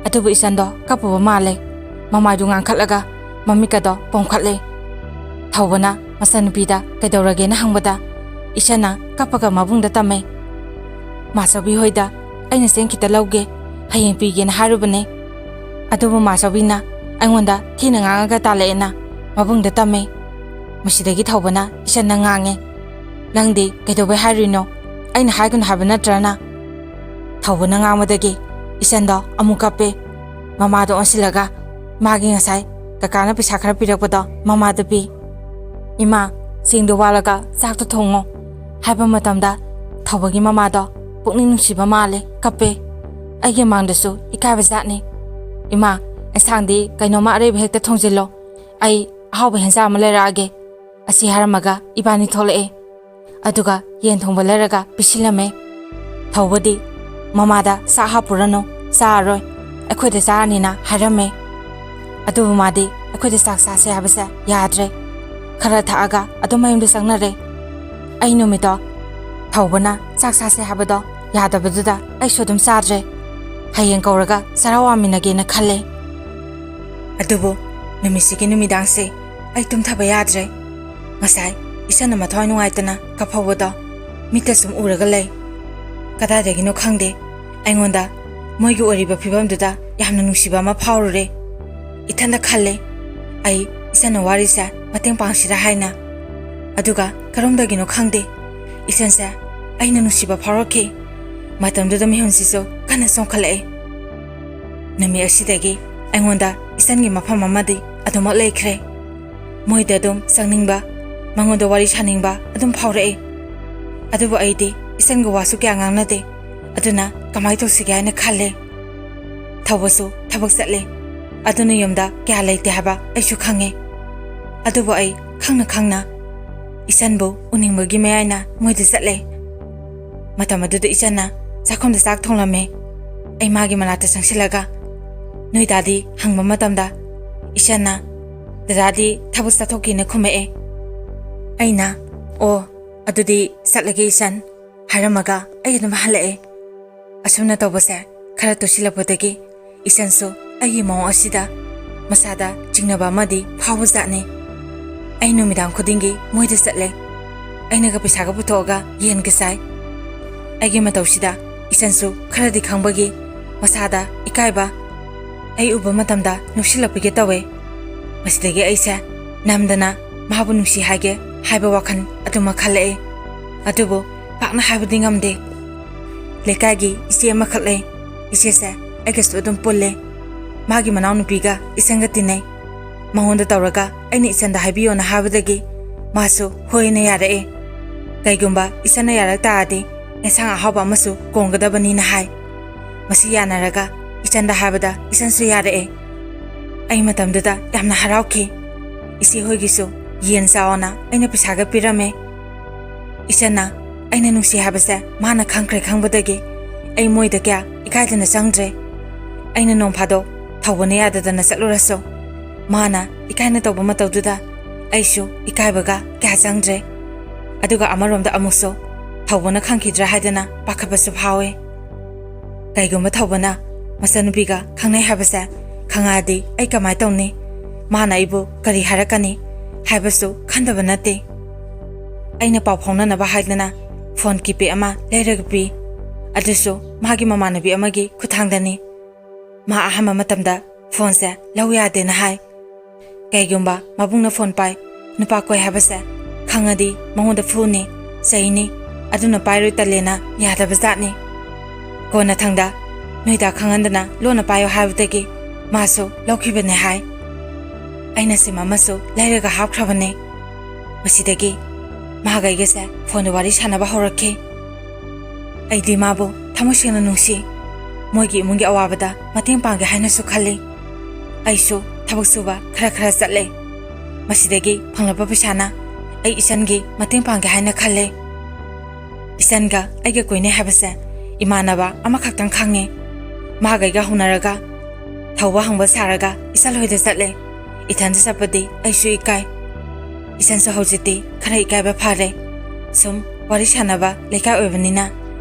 ꯑꯗꯨꯕꯨ ꯏꯆꯟꯗꯣ ꯀꯞꯄꯨꯕ ꯃꯥꯜꯂꯦ ꯃꯃꯥꯏꯗꯨ ꯉꯥꯡꯈꯠꯂꯒ ꯃꯃꯤꯠꯀꯗꯣ ꯄꯣꯝꯈꯠꯂꯦ ꯊꯧꯕꯅ ꯃꯆꯟꯅꯨꯄꯤꯗ ꯀꯩꯗꯧꯔꯒꯦꯅ ꯍꯪꯕꯗ ꯏꯆꯟꯅ ꯀꯞꯄꯒ ꯃꯕꯨꯡꯗ ꯇꯝꯃꯦ ꯃꯥꯆꯧꯕꯤ ꯍꯣꯏꯗ ꯑꯩꯅ ꯆꯦꯡ ꯈꯤꯇ ꯂꯧꯒꯦ ꯍꯌꯦꯡ ꯄꯤꯒꯦꯅ ꯍꯥꯏꯔꯨꯕꯅꯦ ꯑꯗꯨꯕꯨ ꯃꯥꯆꯧꯕꯤꯅ ꯑꯩꯉꯣꯟꯗ ꯊꯤꯅ ꯉꯥꯡꯉꯒ ꯇꯥꯜꯂꯛꯑꯦꯅ ꯃꯕꯨꯡꯗ ꯇꯝꯃꯦ ꯃꯁꯤꯗꯒꯤ ꯊꯧꯕꯅ ꯏꯆꯟꯅ ꯉꯥꯡꯉꯦ ꯅꯪꯗꯤ ꯀꯩꯗꯧꯕꯩ ꯍꯥꯏꯔꯨꯏꯅꯣ ꯑꯩꯅ ꯍꯥꯏꯒꯅꯨ ꯍꯥꯏꯕ ꯅꯠꯇ꯭ꯔꯅ ꯊꯧꯕꯅ ꯉꯥꯡꯕꯗꯒꯤ ꯏꯆꯟꯗꯣ ꯑꯃꯨꯛ ꯀꯞꯄꯦ ꯃꯃꯥꯗꯣ ꯑꯣꯟꯁꯤꯜꯂꯒ ꯃꯥꯒꯤ ꯉꯁꯥꯏ ꯀꯀꯥꯅ ꯄꯩꯁꯥ ꯈꯔ ꯄꯤꯔꯛꯄꯗꯣ ꯃꯃꯥꯗ ꯄꯤ ꯏꯃꯥ ꯆꯦꯡꯗꯣ ꯋꯥꯜꯂꯒ ꯆꯥꯛꯇꯣ ꯊꯣꯡꯉꯣ ꯍꯥꯏꯕ ꯃꯇꯝꯗ ꯊꯧꯕꯒꯤ ꯃꯃꯥꯗꯣ ꯄꯨꯛꯅꯤꯡ ꯅꯨꯡꯁꯤꯕ ꯃꯥꯜꯂꯦ ꯀꯞꯄꯦ ꯑꯩꯒꯤ ꯃꯥꯡꯗꯁꯨ ꯏꯀꯥꯏꯕ ꯖꯥꯠꯅꯤ ꯏꯃꯥ ꯑꯦꯟꯁꯥꯡꯗꯤ ꯀꯩꯅꯣꯝꯃ ꯑꯔꯩꯕ ꯍꯦꯛꯇ ꯊꯣꯡꯖꯤꯜꯂꯣ ꯑꯩ ꯑꯍꯥꯎꯕ ꯍꯦꯟꯖꯥꯡ ꯑꯃ ꯂꯩꯔꯛꯑꯒꯦ ꯑꯁꯤ ꯍꯥꯏꯔꯝꯃꯒ ꯏꯕꯥꯅꯤ ꯊꯣꯛꯂꯛꯑꯦ ꯑꯗꯨꯒ ꯌꯦꯟ ꯊꯣꯡꯕ ꯂꯩꯔꯒ ꯄꯤꯁꯤꯜꯂꯝꯃꯦ ꯊꯧꯕꯗꯤ ꯃꯃꯥꯗ ꯆꯥꯛ ꯍꯥꯞꯄꯨꯔꯅꯨ ꯆꯥꯔꯔꯣꯏ ꯑꯩꯈꯣꯏꯗ ꯆꯥꯔꯅꯤꯅ ꯍꯥꯏꯔꯝꯃꯦ ꯑꯗꯨꯕꯨ ꯃꯥꯗꯤ ꯑꯩꯈꯣꯏꯗ ꯆꯥꯛ ꯆꯥꯁꯦ ꯍꯥꯏꯕꯁꯦ ꯌꯥꯗ꯭ꯔꯦ ꯈꯔ ꯊꯛꯑꯒ ꯑꯗꯨꯝ ꯃꯌꯨꯝꯗ ꯆꯪꯅꯔꯦ ꯑꯩ ꯅꯨꯃꯤꯠꯇꯣ ꯊꯧꯕꯅ ꯆꯥꯛ ꯆꯥꯁꯦ ꯍꯥꯏꯕꯗꯣ ꯌꯥꯗꯕꯗꯨꯗ ꯑꯩꯁꯨ ꯑꯗꯨꯝ ꯆꯥꯗ꯭ꯔꯦ ꯍꯌꯦꯡ ꯀꯧꯔꯒ ꯆꯔꯥ ꯋꯥꯟꯃꯤꯟꯅꯒꯦꯅ ꯈꯜꯂꯦ ꯑꯗꯨꯕꯨ ꯅꯨꯃꯤꯠꯁꯤꯒꯤ ꯅꯨꯃꯤꯗꯥꯡꯁꯦ ꯑꯩ ꯇꯨꯝꯊꯕ ꯌꯥꯗ꯭ꯔꯦ ꯉꯁꯥꯏ ꯏꯆꯟꯅ ꯃꯊꯋꯥꯏ ꯅꯨꯡꯉꯥꯏꯇꯅ ꯀꯞꯍꯧꯕꯗꯣ ꯃꯤꯠꯇ ꯁꯨꯝ ꯎꯔꯒ ꯂꯩ ꯀꯗꯥꯏꯗꯒꯤꯅꯣ ꯈꯪꯗꯦ ꯑꯩꯉꯣꯟꯗ ꯃꯣꯏꯒꯤ ꯑꯣꯏꯔꯤꯕ ꯐꯤꯕꯝꯗꯨꯗ ꯌꯥꯝꯅ ꯅꯨꯡꯁꯤꯕ ꯑꯃ ꯐꯥꯎꯔꯨꯔꯦ ꯏꯊꯟꯗ ꯈꯜꯂꯦ ꯑꯩ ꯏꯆꯟꯅ ꯋꯥꯔꯤꯁꯦ ꯃꯇꯦꯡ ꯄꯥꯡꯁꯤꯔꯥ ꯍꯥꯏꯅ ꯑꯗꯨꯒ ꯀꯔꯣꯝꯗꯒꯤꯅꯣ ꯈꯪꯗꯦ ꯏꯆꯟꯁꯦ ꯑꯩꯅ ꯅꯨꯡꯁꯤꯕ ꯐꯥꯎꯔꯛꯈꯤ ꯃꯇꯝꯗꯨꯗ ꯃꯤꯍꯨꯟꯁꯤꯁꯨ ꯀꯟꯅ ꯆꯣꯡꯈꯠꯂꯛꯑꯦ ꯅꯨꯃꯤꯠ ꯑꯁꯤꯗꯒꯤ ꯑꯩꯉꯣꯟꯗ ꯏꯆꯟꯒꯤ ꯃꯐꯝ ꯑꯃꯗꯤ ꯑꯗꯨꯃꯛ ꯂꯩꯈ꯭ꯔꯦ ꯃꯣꯏꯗ ꯑꯗꯨꯝ ꯆꯪꯅꯤꯡꯕ ꯃꯉꯣꯟꯗ ꯋꯥꯔꯤ ꯁꯥꯅꯤꯡꯕ ꯑꯗꯨꯝ ꯐꯥꯎꯔꯛꯑꯦ ꯑꯗꯨꯕꯨ ꯑꯩꯗꯤ ꯏꯆꯟꯒ ꯋꯥꯁꯨ ꯀꯌꯥ ꯉꯥꯡꯅꯗꯦ ꯑꯗꯨꯅ ꯀꯃꯥꯏ ꯇꯧꯁꯤꯒꯦ ꯍꯥꯏꯅ ꯈꯜꯂꯦ ꯊꯧꯕꯁꯨ ꯊꯕꯛ ꯆꯠꯂꯦ ꯑꯗꯨꯅ ꯌꯨꯝꯗ ꯀꯌꯥ ꯂꯩꯇꯦ ꯍꯥꯏꯕ ꯑꯩꯁꯨ ꯈꯪꯉꯦ ꯑꯗꯨꯕꯨ ꯑꯩ ꯈꯪꯅ ꯈꯪꯅ ꯏꯆꯟꯕꯨ ꯎꯅꯤꯡꯕꯒꯤ ꯃꯌꯥꯏꯅ ꯃꯣꯏꯗ ꯆꯠꯂꯦ ꯃꯇꯝ ꯑꯗꯨꯗ ꯏꯆꯟꯅ ꯆꯥꯛꯈꯨꯝꯗ ꯆꯥꯛ ꯊꯣꯡꯂꯝꯃꯦ ꯑꯩ ꯃꯥꯒꯤ ꯃꯅꯥꯛꯇ ꯆꯪꯁꯤꯜꯂꯒ ꯅꯣꯏ ꯗꯥꯗꯤ ꯍꯪꯕ ꯃꯇꯝꯗ ꯏꯆꯟꯅ ꯗꯗꯥꯗꯤ ꯊꯕꯛ ꯆꯠꯊꯣꯛꯈꯤꯅ ꯈꯨꯝꯃꯛꯑꯦ ꯑꯩꯅ ꯑꯣ ꯑꯗꯨꯗꯤ ꯆꯠꯂꯒꯦ ꯏꯆꯟ ꯍꯥꯏꯔꯝꯃꯒ ꯑꯩ ꯑꯗꯨꯝ ꯍꯜꯂꯛꯑꯦ ꯑꯁꯨꯝꯅ ꯇꯧꯕꯁꯦ ꯈꯔ ꯇꯣꯏꯁꯤꯜꯂꯛꯄꯗꯒꯤ ꯏꯆꯟꯁꯨ ꯑꯩꯒꯤ ꯃꯑꯣꯡ ꯑꯁꯤꯗ ꯃꯁꯥꯗ ꯆꯤꯡꯅꯕ ꯑꯃꯗꯤ ꯐꯥꯎꯕ ꯖꯥꯠꯅꯤ ꯑꯩ ꯅꯨꯃꯤꯗꯥꯡ ꯈꯨꯗꯤꯡꯒꯤ ꯃꯣꯏꯗ ꯆꯠꯂꯦ ꯑꯩꯅꯒ ꯄꯩꯁꯥꯒ ꯄꯨꯊꯣꯛꯑꯒ ꯌꯦꯟꯒ ꯆꯥꯏ ꯑꯩꯒꯤ ꯃꯇꯧꯁꯤꯗ ꯏꯆꯟꯁꯨ ꯈꯔꯗꯤ ꯈꯪꯕꯒꯤ ꯃꯁꯥꯗ ꯏꯀꯥꯏꯕ ꯑꯩ ꯎꯕ ꯃꯇꯝꯗ ꯅꯨꯡꯁꯤꯜꯂꯛꯄꯤꯒꯦ ꯇꯧꯋꯦ ꯃꯁꯤꯗꯒꯤ ꯑꯩꯁꯦ ꯅꯝꯗꯅ ꯃꯥꯕꯨ ꯅꯨꯡꯁꯤ ꯍꯥꯏꯒꯦ ꯍꯥꯏꯕ ꯋꯥꯈꯜ ꯑꯗꯨꯃꯛ ꯈꯜꯂꯛꯑꯦ ꯑꯗꯨꯕꯨ ꯄꯥꯛꯅ ꯍꯥꯏꯕꯗꯤ ꯉꯝꯗꯦ ꯂꯩꯀꯥꯏꯒꯤ ꯏꯆꯦ ꯑꯃꯈꯛ ꯂꯩ ꯏꯆꯦꯁꯦ ꯑꯩꯒꯁꯨ ꯑꯗꯨꯝ ꯄꯨꯜꯂꯦ ꯃꯥꯒꯤ ꯃꯅꯥꯎꯅꯨꯄꯤꯒ ꯏꯆꯟꯒ ꯇꯤꯟꯅꯩ ꯃꯉꯣꯟꯗ ꯇꯧꯔꯒ ꯑꯩꯅ ꯏꯆꯟꯗ ꯍꯥꯏꯕꯤꯌꯣꯅ ꯍꯥꯏꯕꯗꯒꯤ ꯃꯥꯁꯨ ꯍꯣꯏꯅ ꯌꯥꯔꯛꯑꯦ ꯀꯩꯒꯨꯝꯕ ꯏꯆꯟꯅ ꯌꯥꯔꯛ ꯇꯥꯔꯗꯤ ꯑꯦꯟꯁꯥꯡ ꯑꯍꯥꯎꯕ ꯑꯃꯁꯨ ꯀꯣꯡꯒꯗꯕꯅꯤꯅ ꯍꯥꯏ ꯃꯁꯤ ꯌꯥꯅꯔꯒ ꯏꯆꯟꯗ ꯍꯥꯏꯕꯗ ꯏꯆꯟꯁꯨ ꯌꯥꯔꯛꯑꯦ ꯑꯩ ꯃꯇꯝꯗꯨꯗ ꯌꯥꯝꯅ ꯍꯔꯥꯎꯈꯤ ꯏꯆꯦ ꯍꯣꯏꯒꯤꯁꯨ ꯌꯦꯟ ꯆꯥꯎꯅ ꯑꯩꯅ ꯄꯩꯁꯥꯒ ꯄꯤꯔꯝꯃꯦ ꯏꯆꯟꯅ ꯑꯩꯅ ꯅꯨꯡꯁꯤ ꯍꯥꯏꯕꯁꯦ ꯃꯥꯅ ꯈꯪꯈ꯭ꯔꯦ ꯈꯪꯕꯗꯒꯤ ꯑꯩ ꯃꯣꯏꯗ ꯀꯌꯥ ꯏꯀꯥꯏꯗꯅ ꯆꯪꯗ꯭ꯔꯦ ꯑꯩꯅ ꯅꯣꯡ ꯐꯥꯗꯣꯛ ꯊꯧꯕꯅ ꯌꯥꯗꯗꯅ ꯆꯠꯂꯨꯔꯁꯨ ꯃꯥꯅ ꯏꯀꯥꯏꯅ ꯇꯧꯕ ꯃꯇꯧꯗꯨꯗ ꯑꯩꯁꯨ ꯏꯀꯥꯏꯕꯒ ꯀꯌꯥ ꯆꯪꯗ꯭ꯔꯦ ꯑꯗꯨꯒ ꯑꯃꯔꯣꯝꯗ ꯑꯃꯨꯛꯁꯨ ꯊꯧꯕꯅ ꯈꯪꯈꯤꯗ꯭ꯔꯥ ꯍꯥꯏꯗꯅ ꯄꯥꯈꯠꯄꯁꯨ ꯐꯥꯎꯋꯦ ꯀꯩꯒꯨꯝꯕ ꯊꯧꯕꯅ ꯃꯆꯟꯅꯨꯄꯤꯒ ꯈꯪꯅꯩ ꯍꯥꯏꯕꯁꯦ ꯈꯪꯉꯛꯑꯗꯤ ꯑꯩ ꯀꯃꯥꯏ ꯇꯧꯅꯤ? ꯃꯥꯅ ꯑꯩꯕꯨ ꯀꯔꯤ ꯍꯥꯏꯔꯛꯀꯅꯤ ꯍꯥꯏꯕꯁꯨ ꯈꯟꯗꯕ ꯅꯠꯇꯦ꯫ ꯑꯩꯅ ꯄꯥꯎ ꯐꯥꯎꯅꯅꯕ ꯍꯥꯏꯗꯅ ꯐꯣꯟ ꯀꯤꯄꯦꯗ ꯑꯃ ꯂꯩꯔꯒ ꯄꯤ, ꯑꯗꯨꯁꯨ ꯃꯥꯒꯤ ꯃꯃꯥꯟꯅꯕꯤ ꯑꯃꯒꯤ ꯈꯨꯠꯊꯥꯡꯗꯅꯤ꯫ ꯃꯥ ꯑꯍꯥꯟꯕ ꯃꯇꯝꯗ ꯐꯣꯟꯁꯦ ꯂꯧ ꯌꯥꯗꯦꯅ ꯍꯥꯏ꯫ ꯀꯩꯒꯨꯝꯕ ꯃꯕꯨꯡꯅ ꯐꯣꯟ ꯄꯥꯏ, ꯅꯨꯄꯥ ꯀꯣꯏ ꯍꯥꯏꯕꯁꯦ ꯈꯪꯉꯗꯤ ꯃꯉꯣꯟꯗ ꯐꯨꯅꯤ, ꯆꯩꯅꯤ, ꯑꯗꯨꯅ ꯄꯥꯏꯔꯣꯏ ꯇꯜꯂꯦꯅ ꯌꯥꯗꯕ ꯖꯥꯠꯅꯤ꯫ ꯀꯣꯟꯅꯊꯪꯗ ꯅꯣꯏꯗ ꯈꯪꯍꯟꯗꯅ ꯂꯣꯟꯅ ꯄꯥꯏꯌꯣ ꯍꯥꯏꯕꯗꯒꯤ ꯃꯥꯁꯨ ꯂꯧꯈꯤꯕꯅꯦ ꯍꯥꯏ꯫ ꯑꯩꯅ ꯁꯤꯝ ꯑꯃꯁꯨ ꯂꯩꯔꯒ ꯍꯥꯞꯈ꯭ꯔꯕꯅꯦ꯫ ꯃꯁꯤꯗꯒꯤ ꯃꯥꯒ ꯑꯩꯒꯁꯦ ꯐꯣꯟꯗ ꯋꯥꯔꯤ ꯁꯥꯟꯅꯕ ꯍꯧꯔꯛꯈꯤ꯫ ꯑꯩꯗꯤ ꯃꯥꯕꯨ ꯊꯃꯣꯏ ꯁꯦꯡꯅ ꯅꯨꯡꯁꯤ, ꯃꯣꯏꯒꯤ ꯏꯃꯨꯡꯒꯤ ꯑꯋꯥꯕꯗ ꯃꯇꯦꯡ ꯄꯥꯡꯒꯦ ꯍꯥꯏꯅꯁꯨ ꯈꯜꯂꯤ꯫ ꯑꯩꯁꯨ ꯊꯕꯛ ꯁꯨꯕ ꯈꯔ ꯆꯠꯂꯦ꯫ ꯃꯁꯤꯗꯒꯤ ꯐꯪꯂꯛꯄ ꯄꯩꯁꯥꯅ ꯑꯩ ꯏꯆꯟꯒꯤ ꯃꯇꯦꯡ ꯄꯥꯡꯒꯦ ꯍꯥꯏꯅ ꯈꯜꯂꯦ꯫ ꯏꯆꯟꯒ ꯑꯩꯒ ꯀꯣꯏꯅꯩ ꯍꯥꯏꯕꯁꯦ ꯏꯃꯥꯟꯅꯕ ꯑꯃꯈꯛꯇꯪ ꯈꯪꯉꯦ꯫ ꯃꯥꯒ ꯑꯩꯒ ꯍꯧꯅꯔꯒ ꯊꯧꯕ ꯍꯪꯕ ꯁꯥꯔꯒ ꯏꯆꯜ ꯍꯣꯏꯗ ꯆꯠꯂꯦ꯫ ꯏꯊꯟꯇ ꯆꯠꯄꯗꯤ ꯑꯩꯁꯨ ꯏꯀꯥꯏ꯫ ꯏꯆꯟꯁꯨ ꯍꯧꯖꯤꯛꯇꯤ ꯈꯔ ꯏꯀꯥꯏꯕ ꯐꯔꯦ꯫ ꯁꯨꯝ ꯋꯥꯔꯤ ꯁꯥꯟꯅꯕ ꯂꯩꯀꯥꯏ ꯑꯣꯏꯕꯅꯤꯅ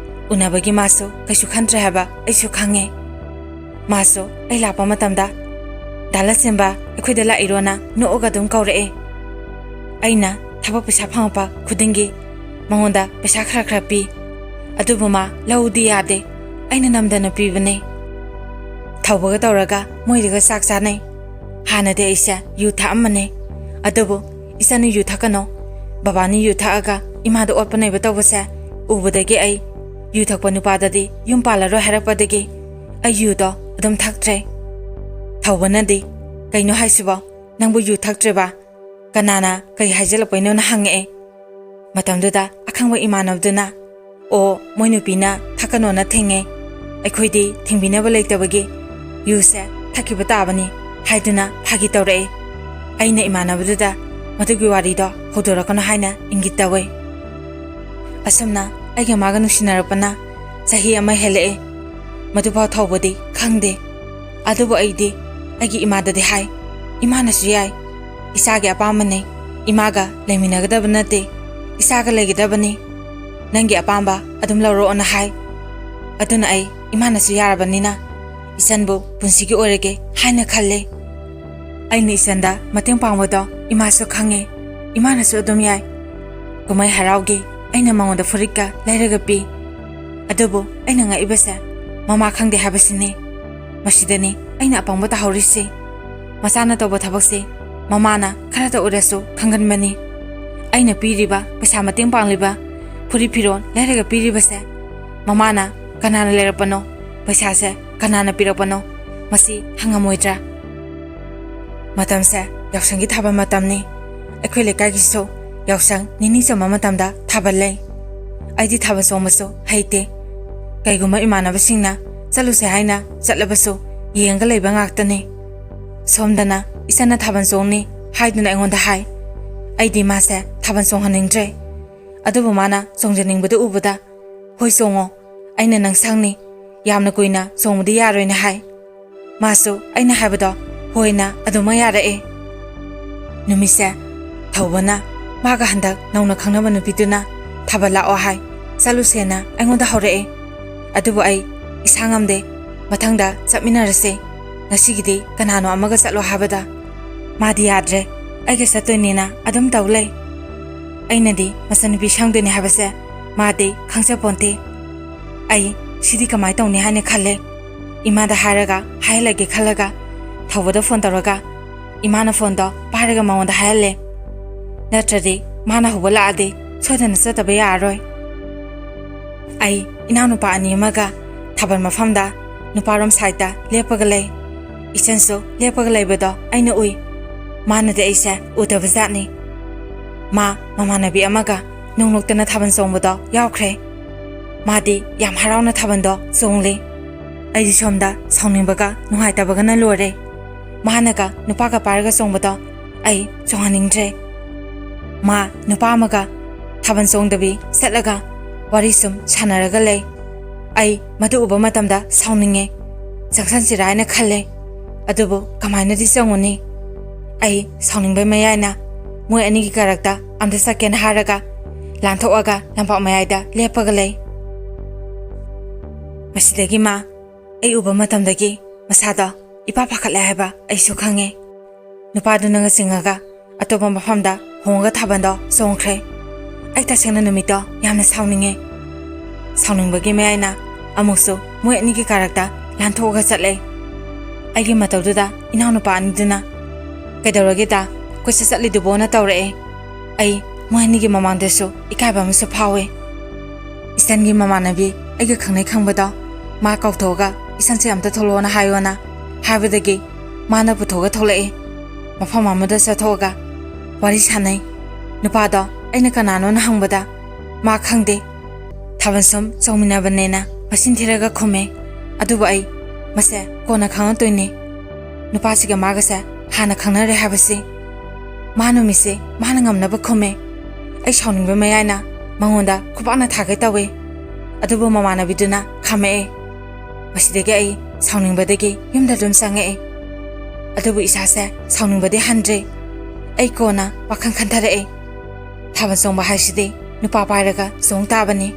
ꯎꯅꯕꯒꯤ ꯃꯥꯁꯨ ꯀꯩꯁꯨ ꯈꯟꯗ꯭ꯔꯦ ꯍꯥꯏꯕ ꯑꯩꯁꯨ ꯈꯪꯉꯦ꯫ ꯃꯥꯁꯨ ꯑꯩ ꯂꯥꯛꯄ ꯃꯇꯝꯗ ꯗꯥ ꯂꯟꯆꯦꯟꯕ ꯑꯩꯈꯣꯏꯗ ꯂꯥꯛꯏꯔꯣꯅ ꯅꯣꯛꯑꯒ ꯑꯗꯨꯝ ꯀꯧꯔꯛꯑꯦ꯫ ꯑꯩꯅ ꯊꯕꯛ ꯄꯩꯁꯥ ꯐꯪꯉꯛꯄ ꯈꯨꯗꯤꯡꯒꯤ ꯃꯉꯣꯟꯗ ꯄꯩꯁꯥ ꯈꯔ ꯄꯤ, ꯑꯗꯨꯕꯨ ꯃꯥ ꯂꯧꯗꯤ ꯌꯥꯗꯦ, ꯑꯩꯅ ꯅꯝꯗꯅ ꯄꯤꯕꯅꯦ꯫ ꯊꯧꯕꯒ ꯇꯧꯔꯒ ꯃꯣꯏꯗꯒ ꯆꯥꯛ ꯆꯥꯅꯩ꯫ ꯍꯥꯟꯅꯗꯤ ꯑꯩꯁꯦ ꯌꯨ ꯊꯛꯑꯝꯕꯅꯦ, ꯑꯗꯨꯕꯨ ꯏꯆꯟꯅ ꯌꯨ ꯊꯛꯀꯅꯣ, ꯕꯕꯥꯅ ꯌꯨ ꯊꯛꯑꯒ ꯏꯃꯥꯗ ꯑꯣꯠꯄ ꯅꯩꯕ ꯇꯧꯕꯁꯦ ꯎꯕꯗꯒꯤ ꯑꯩ ꯌꯨ ꯊꯛꯄ ꯅꯨꯄꯥꯗꯗꯤ ꯌꯨꯝ ꯄꯥꯜꯂꯔꯣꯏ ꯍꯥꯏꯔꯛꯄꯗꯒꯤ ꯑꯩ ꯌꯨꯗꯣ ꯑꯗꯨꯝ ꯊꯛꯇ꯭ꯔꯦ꯫ ꯊꯧꯕꯅꯗꯤ ꯀꯩꯅꯣ ꯍꯥꯏꯁꯤꯕꯣ, ꯅꯪꯕꯨ ꯌꯨ ꯊꯛꯇ꯭ꯔꯤꯕ? ꯀꯅꯥꯅ ꯀꯩ ꯍꯥꯏꯖꯤꯜꯂꯛꯄꯩꯅꯣꯅ ꯍꯪꯉꯛꯑꯦ꯫ ꯃꯇꯝꯗꯨꯗ ꯑꯈꯪꯕ ꯏꯃꯥꯟꯅꯕꯗꯨꯅ ꯑꯣ ꯃꯣꯏ ꯅꯨꯄꯤꯅ ꯊꯛꯀꯅꯣꯅ ꯊꯤꯡꯉꯦ, ꯑꯩꯈꯣꯏꯗꯤ ꯊꯤꯡꯕꯤꯅꯕ ꯂꯩꯇꯕꯒꯤ ꯌꯨꯁꯦ ꯊꯛꯈꯤꯕ ꯇꯥꯕꯅꯤ ꯍꯥꯏꯗꯨꯅ ꯐꯥꯒꯤ ꯇꯧꯔꯛꯑꯦ꯫ ꯑꯩꯅ ꯏꯃꯥꯟꯅꯕꯗꯨꯗ ꯃꯗꯨꯒꯤ ꯋꯥꯔꯤꯗꯣ ꯍꯧꯗꯣꯔꯛꯀꯅꯣ ꯍꯥꯏꯅ ꯏꯪꯒꯤꯠ ꯇꯧꯋꯦ꯫ ꯑꯁꯨꯝꯅ ꯑꯩꯒ ꯃꯥꯒ ꯅꯨꯡꯁꯤꯅꯔꯛꯄꯅ ꯆꯍꯤ ꯑꯃ ꯍꯦꯜꯂꯛꯑꯦ꯫ ꯃꯗꯨꯐꯥꯎ ꯊꯧꯕꯗꯤ ꯈꯪꯗꯦ, ꯑꯗꯨꯕꯨ ꯑꯩꯗꯤ ꯑꯩꯒꯤ ꯏꯃꯥꯗꯗꯤ ꯍꯥꯏ, ꯏꯃꯥꯅꯁꯨ ꯌꯥꯏ, ꯏꯆꯥꯒꯤ ꯑꯄꯥꯝꯕꯅꯤ, ꯏꯃꯥꯒ ꯂꯩꯃꯤꯟꯅꯒꯗꯕ ꯅꯠꯇꯦ, ꯏꯆꯥꯒ ꯂꯩꯒꯗꯕꯅꯤ, ꯅꯪꯒꯤ ꯑꯄꯥꯝꯕ ꯑꯗꯨꯝ ꯂꯧꯔꯛꯑꯣꯅ ꯍꯥꯏ꯫ ꯑꯗꯨꯅ ꯑꯩ ꯏꯃꯥꯅꯁꯨ ꯌꯥꯔꯕꯅꯤꯅ ꯏꯆꯟꯕꯨ ꯄꯨꯟꯁꯤꯒꯤ ꯑꯣꯏꯔꯒꯦ ꯍꯥꯏꯅ ꯈꯜꯂꯦ꯫ ꯑꯩꯅ ꯏꯆꯟꯗ ꯃꯇꯦꯡ ꯄꯥꯡꯕꯗꯣ ꯏꯃꯥꯁꯨ ꯈꯪꯉꯦ, ꯏꯃꯥꯅꯁꯨ ꯑꯗꯨꯝ ꯌꯥꯏ꯫ ꯀꯨꯝꯍꯩ ꯍꯔꯥꯎꯒꯤ ꯑꯩꯅ ꯃꯉꯣꯟꯗ ꯐꯨꯔꯤꯠꯀ ꯂꯩꯔꯒ ꯄꯤ, ꯑꯗꯨꯕꯨ ꯑꯩꯅ ꯉꯛꯏꯕꯁꯦ ꯃꯃꯥ ꯈꯪꯗꯦ ꯍꯥꯏꯕꯁꯤꯅꯤ꯫ ꯃꯁꯤꯗꯅꯤ ꯑꯩꯅ ꯑꯄꯪꯕ ꯇꯥꯍꯧꯔꯤꯁꯤ꯫ ꯃꯆꯥꯅ ꯇꯧꯕ ꯊꯕꯛꯁꯤ ꯃꯃꯥꯅ ꯈꯔꯇ ꯑꯣꯏꯔꯁꯨ ꯈꯪꯒꯟꯕꯅꯤ꯫ ꯑꯩꯅ ꯄꯤꯔꯤꯕ ꯄꯩꯁꯥ ꯃꯇꯦꯡ ꯄꯥꯡꯂꯤꯕ, ꯐꯨꯔꯤꯠ ꯐꯤꯔꯣꯜ ꯂꯩꯔꯒ ꯄꯤꯔꯤꯕꯁꯦ ꯃꯃꯥꯅ ꯀꯅꯥꯅ ꯂꯩꯔꯛꯄꯅꯣ, ꯄꯩꯁꯥꯁꯦ ꯀꯅꯥꯅ ꯄꯤꯔꯛꯄꯅꯣ, ꯃꯁꯤ ꯍꯪꯉꯝꯃꯣꯏꯗ꯭ꯔꯥ? ꯃꯇꯝꯁꯦ ꯌꯥꯎꯁꯪꯒꯤ ꯊꯥꯕꯜ ꯃꯇꯝꯅꯤ꯫ ꯑꯩꯈꯣꯏ ꯂꯩꯀꯥꯏꯒꯤꯁꯨ ꯌꯥꯎꯁꯪ ꯅꯤꯅꯤ ꯆꯟꯕ ꯃꯇꯝꯗ ꯊꯥꯕꯜ ꯂꯩ꯫ ꯑꯩꯗꯤ ꯊꯥꯕꯜ ꯆꯣꯡꯕꯁꯨ ꯍꯩꯇꯦ꯫ ꯀꯩꯒꯨꯝꯕ ꯏꯃꯥꯟꯅꯕꯁꯤꯡꯅ ꯆꯠꯂꯨꯁꯦ ꯍꯥꯏꯅ ꯆꯠꯂꯕꯁꯨ ꯌꯦꯡꯒ ꯂꯩꯕ ꯉꯥꯛꯇꯅꯤ꯫ ꯁꯣꯝꯗꯅ ꯏꯆꯟꯅ ꯊꯥꯕꯜ ꯆꯣꯡꯅꯤ ꯍꯥꯏꯗꯨꯅ ꯑꯩꯉꯣꯟꯗ ꯍꯥꯏ꯫ ꯑꯩꯗꯤ ꯃꯥꯁꯦ ꯊꯥꯕꯜ ꯆꯣꯡꯍꯟꯅꯤꯡꯗ꯭ꯔꯦ, ꯑꯗꯨꯕꯨ ꯃꯥꯅ ꯆꯣꯡꯖꯅꯤꯡꯕꯗꯨ ꯎꯕꯗ ꯍꯣꯏ ꯆꯣꯡꯉꯣ, ꯑꯩꯅ ꯅꯪ ꯁꯪꯅꯤ, ꯌꯥꯝꯅ ꯀꯨꯏꯅ ꯆꯣꯡꯕꯗꯤ ꯌꯥꯔꯣꯏꯅ ꯍꯥꯏ꯫ ꯃꯥꯁꯨ ꯑꯩꯅ ꯍꯥꯏꯕꯗꯣ ꯍꯣꯏꯅ ꯑꯗꯨꯃꯛ ꯌꯥꯔꯛꯑꯦ꯫ ꯅꯨꯃꯤꯠꯁꯦ ꯊꯧꯕꯅ ꯃꯥꯒ ꯍꯟꯗꯛ ꯅꯧꯅ ꯈꯪꯅꯕ ꯅꯨꯄꯤꯗꯨꯅ ꯊꯥꯕꯜ ꯂꯥꯛꯑꯣ ꯍꯥꯏ, ꯆꯠꯂꯨꯁꯦꯅ ꯑꯩꯉꯣꯟꯗ ꯍꯧꯔꯛꯑꯦ꯫ ꯑꯗꯨꯕꯨ ꯑꯩ ꯏꯁꯥ ꯉꯝꯗꯦ, ꯃꯊꯪꯗ ꯆꯠꯃꯤꯟꯅꯔꯁꯦ, ꯉꯁꯤꯒꯤꯗꯤ ꯀꯅꯥꯅꯣ ꯑꯃꯒ ꯆꯠꯂꯣ ꯍꯥꯏꯕꯗ ꯃꯥꯗꯤ ꯌꯥꯗ꯭ꯔꯦ, ꯑꯩꯒ ꯆꯠꯇꯣꯏꯅꯦꯅ ꯑꯗꯨꯝ ꯇꯧ ꯂꯩ꯫ ꯑꯩꯅꯗꯤ ꯃꯆꯟꯅꯨꯄꯤ ꯁꯪꯗꯣꯏꯅꯦ ꯍꯥꯏꯕꯁꯦ ꯃꯥꯗꯤ ꯈꯪꯖꯄꯣꯟꯇꯦ꯫ ꯑꯩ ꯁꯤꯗꯤ ꯀꯃꯥꯏ ꯇꯧꯅꯤ ꯍꯥꯏꯅ ꯈꯜꯂꯦ꯫ ꯏꯃꯥꯗ ꯍꯥꯏꯔꯒ ꯍꯥꯏꯍꯜꯂꯒꯦ ꯈꯜꯂꯒ ꯊꯧꯕꯗ ꯐꯣꯟ ꯇꯧꯔꯒ ꯏꯃꯥꯅ ꯐꯣꯟꯗꯣ ꯄꯥꯏꯔꯒ ꯃꯉꯣꯟꯗ ꯍꯥꯏꯍꯜꯂꯦ꯫ ꯅꯠꯇ꯭ꯔꯗꯤ ꯃꯥꯅ ꯍꯧꯕ ꯂꯥꯛꯑꯗꯤ ꯁꯣꯏꯗꯅ ꯆꯠꯇꯕ ꯌꯥꯔꯔꯣꯏ꯫ ꯑꯩ ꯏꯅꯥꯎꯅꯨꯄꯥ ꯑꯅꯤ ꯑꯃꯒ ꯊꯥꯕꯜ ꯃꯐꯝꯗ ꯅꯨꯄꯥꯔꯣꯝ ꯁꯥꯏꯗꯇ ꯂꯦꯞꯄꯒ ꯂꯩ꯫ ꯏꯆꯟꯁꯨ ꯂꯦꯞꯄꯒ ꯂꯩꯕꯗꯣ ꯑꯩꯅ ꯎꯏ, ꯃꯥꯅꯗꯤ ꯑꯩꯁꯦ ꯎꯗꯕ ꯖꯥꯠꯅꯤ꯫ ꯃꯥ ꯃꯃꯥꯟꯅꯕꯤ ꯑꯃꯒ ꯅꯣꯛꯅꯣꯛꯇꯅ ꯊꯥꯕꯜ ꯆꯣꯡꯕꯗꯣ ꯌꯥꯎꯈ꯭ꯔꯦ꯫ ꯃꯥꯗꯤ ꯌꯥꯝ ꯍꯔꯥꯎꯅ ꯊꯥꯕꯜꯗꯣ ꯆꯣꯡꯂꯤ꯫ ꯑꯩꯗꯤ ꯁꯣꯝꯗ ꯁꯥꯎꯅꯤꯡꯕꯒ ꯅꯨꯡꯉꯥꯏꯇꯕꯒꯅ ꯂꯣꯏꯔꯦ꯫ ꯃꯥꯅꯒ ꯅꯨꯄꯥꯒ ꯄꯥꯏꯔꯒ ꯆꯣꯡꯕꯗꯣ ꯑꯩ ꯆꯣꯡꯍꯟꯅꯤꯡꯗ꯭ꯔꯦ꯫ ꯃꯥ ꯅꯨꯄꯥ ꯑꯃꯒ ꯊꯥꯕꯜ ꯆꯣꯡꯗꯕꯤ ꯆꯠꯂꯒ ꯋꯥꯔꯤ ꯁꯨꯝ ꯁꯥꯟꯅꯔꯒ ꯂꯩ꯫ ꯑꯩ ꯃꯗꯨ ꯎꯕ ꯃꯇꯝꯗ ꯁꯥꯎꯅꯤꯡꯉꯦ, ꯆꯪꯁꯟꯁꯤꯔꯥ ꯍꯥꯏꯅ ꯈꯜꯂꯦ, ꯑꯗꯨꯕꯨ ꯀꯃꯥꯏꯅꯗꯤ ꯆꯪꯉꯨꯅꯤ? ꯑꯩ ꯁꯥꯎꯅꯤꯡꯕꯩ ꯃꯌꯥꯏꯅ ꯃꯣꯏ ꯑꯅꯤꯒꯤ ꯀꯔꯛꯇ ꯑꯝꯇ ꯆꯠꯀꯦꯅ ꯍꯥꯏꯔꯒ ꯂꯥꯟꯊꯣꯛꯑꯒ ꯂꯝꯄꯥꯛ ꯃꯌꯥꯏꯗ ꯂꯦꯞꯄꯒ ꯂꯩ꯫ ꯃꯁꯤꯗꯒꯤ ꯃꯥ ꯑꯩ ꯎꯕ ꯃꯇꯝꯗꯒꯤ ꯃꯁꯥꯗꯣ ꯏꯄꯥ ꯄꯥꯈꯠꯂꯦ ꯍꯥꯏꯕ ꯑꯩꯁꯨ ꯈꯪꯉꯦ꯫ ꯅꯨꯄꯥꯗꯨꯅ ꯆꯤꯡꯉꯒ ꯑꯇꯣꯞꯄ ꯃꯐꯝꯗ ꯍꯣꯡꯉꯒ ꯊꯥꯕꯜꯗꯣ ꯆꯣꯡꯈ꯭ꯔꯦ꯫ ꯑꯩ ꯇꯁꯦꯡꯅ ꯅꯨꯃꯤꯠꯇꯣ ꯌꯥꯝꯅ ꯁꯥꯎꯅꯤꯡꯉꯦ꯫ ꯁꯥꯎꯅꯤꯡꯕꯒꯤ ꯃꯌꯥꯏꯅ ꯑꯃꯨꯛꯁꯨ ꯃꯣꯏ ꯑꯅꯤꯒꯤ ꯀꯥꯔꯛꯇ ꯂꯥꯟꯊꯣꯛꯑꯒ ꯆꯠꯂꯦ꯫ ꯑꯩꯒꯤ ꯃꯇꯧꯗꯨꯗ ꯏꯅꯥꯎꯅꯨꯄꯥ ꯑꯅꯤꯗꯨꯅ "ꯀꯩꯗꯧꯔꯒꯦꯗ ꯀꯣꯏꯆꯠ ꯆꯠꯂꯤꯗꯨꯕꯣꯅ ꯇꯧꯔꯛꯑꯦ꯫ ꯑꯩ ꯃꯣꯏ ꯑꯅꯤꯒꯤ ꯃꯃꯥꯡꯗꯁꯨ ꯏꯀꯥꯏꯕ ꯑꯃꯁꯨ ꯐꯥꯎꯋꯦ꯫ ꯏꯆꯟꯒꯤ ꯃꯃꯥꯟꯅꯕꯤ ꯑꯩꯒ ꯈꯪꯅꯩ ꯈꯪꯕꯗꯣ ꯃꯥ ꯀꯧꯊꯣꯛꯑꯒ ꯏꯆꯟꯁꯦ ꯑꯝꯇ ꯊꯣꯛꯂꯛꯑꯣꯅ ꯍꯥꯏꯌꯣꯅ ꯍꯥꯏꯕꯗꯒꯤ ꯃꯥꯅ ꯄꯨꯊꯣꯛꯑꯒ ꯊꯣꯛꯂꯛꯑꯦ꯫ ꯃꯐꯝ ꯑꯃꯗ ꯆꯠꯊꯣꯛꯑꯒ ꯋꯥꯔꯤ ꯁꯥꯟꯅꯩ꯫ ꯅꯨꯄꯥꯗꯣ ꯑꯩꯅ ꯀꯅꯥꯅꯣꯅ ꯍꯪꯕꯗ ꯃꯥ ꯈꯪꯗꯦ, ꯊꯥꯕꯜ ꯁꯨꯝ ꯆꯣꯡꯃꯤꯟꯅꯕꯅꯦꯅ ꯃꯆꯤꯟ ꯊꯤꯔꯒ ꯈꯨꯝꯃꯦ꯫ ꯑꯗꯨꯕꯨ ꯑꯩ ꯃꯁꯦ ꯀꯣꯟꯅ ꯈꯪꯉꯛꯇꯣꯏꯅꯦ꯫ ꯅꯨꯄꯥꯁꯤꯒ ꯃꯥꯒꯁꯦ ꯍꯥꯟꯅ ꯈꯪꯅꯔꯦ ꯍꯥꯏꯕꯁꯤ꯫ ꯃꯥ ꯅꯨꯃꯤꯠꯁꯦ ꯃꯥꯅ ꯉꯝꯅꯕ ꯈꯨꯝꯃꯦ꯫ ꯑꯩ ꯁꯥꯎꯅꯤꯡꯕ ꯃꯌꯥꯏꯅ ꯃꯉꯣꯟꯗ ꯈꯨꯄꯥꯛꯅ ꯊꯥꯒꯦ ꯇꯧꯋꯦ꯫ ꯑꯗꯨꯕꯨ ꯃꯃꯥꯟꯅꯕꯤꯗꯨꯅ ꯈꯥꯝꯃꯛꯑꯦ꯫ ꯃꯁꯤꯗꯒꯤ ꯑꯩ ꯁꯥꯎꯅꯤꯡꯕꯗꯒꯤ ꯌꯨꯝꯗ ꯑꯗꯨꯝ ꯆꯪꯉꯛꯑꯦ꯫ ꯑꯗꯨꯕꯨ ꯏꯁꯥꯁꯦ ꯁꯥꯎꯅꯤꯡꯕꯗꯤ ꯍꯟꯗ꯭ꯔꯦ꯫ ꯑꯩ ꯀꯣꯟꯅ ꯋꯥꯈꯜ ꯈꯟꯊꯔꯛꯑꯦ꯫ ꯊꯥꯕꯜ ꯆꯣꯡꯕ ꯍꯥꯏꯁꯤꯗꯤ ꯅꯨꯄꯥ ꯄꯥꯏꯔꯒ ꯆꯣꯡ ꯇꯥꯕꯅꯤ꯫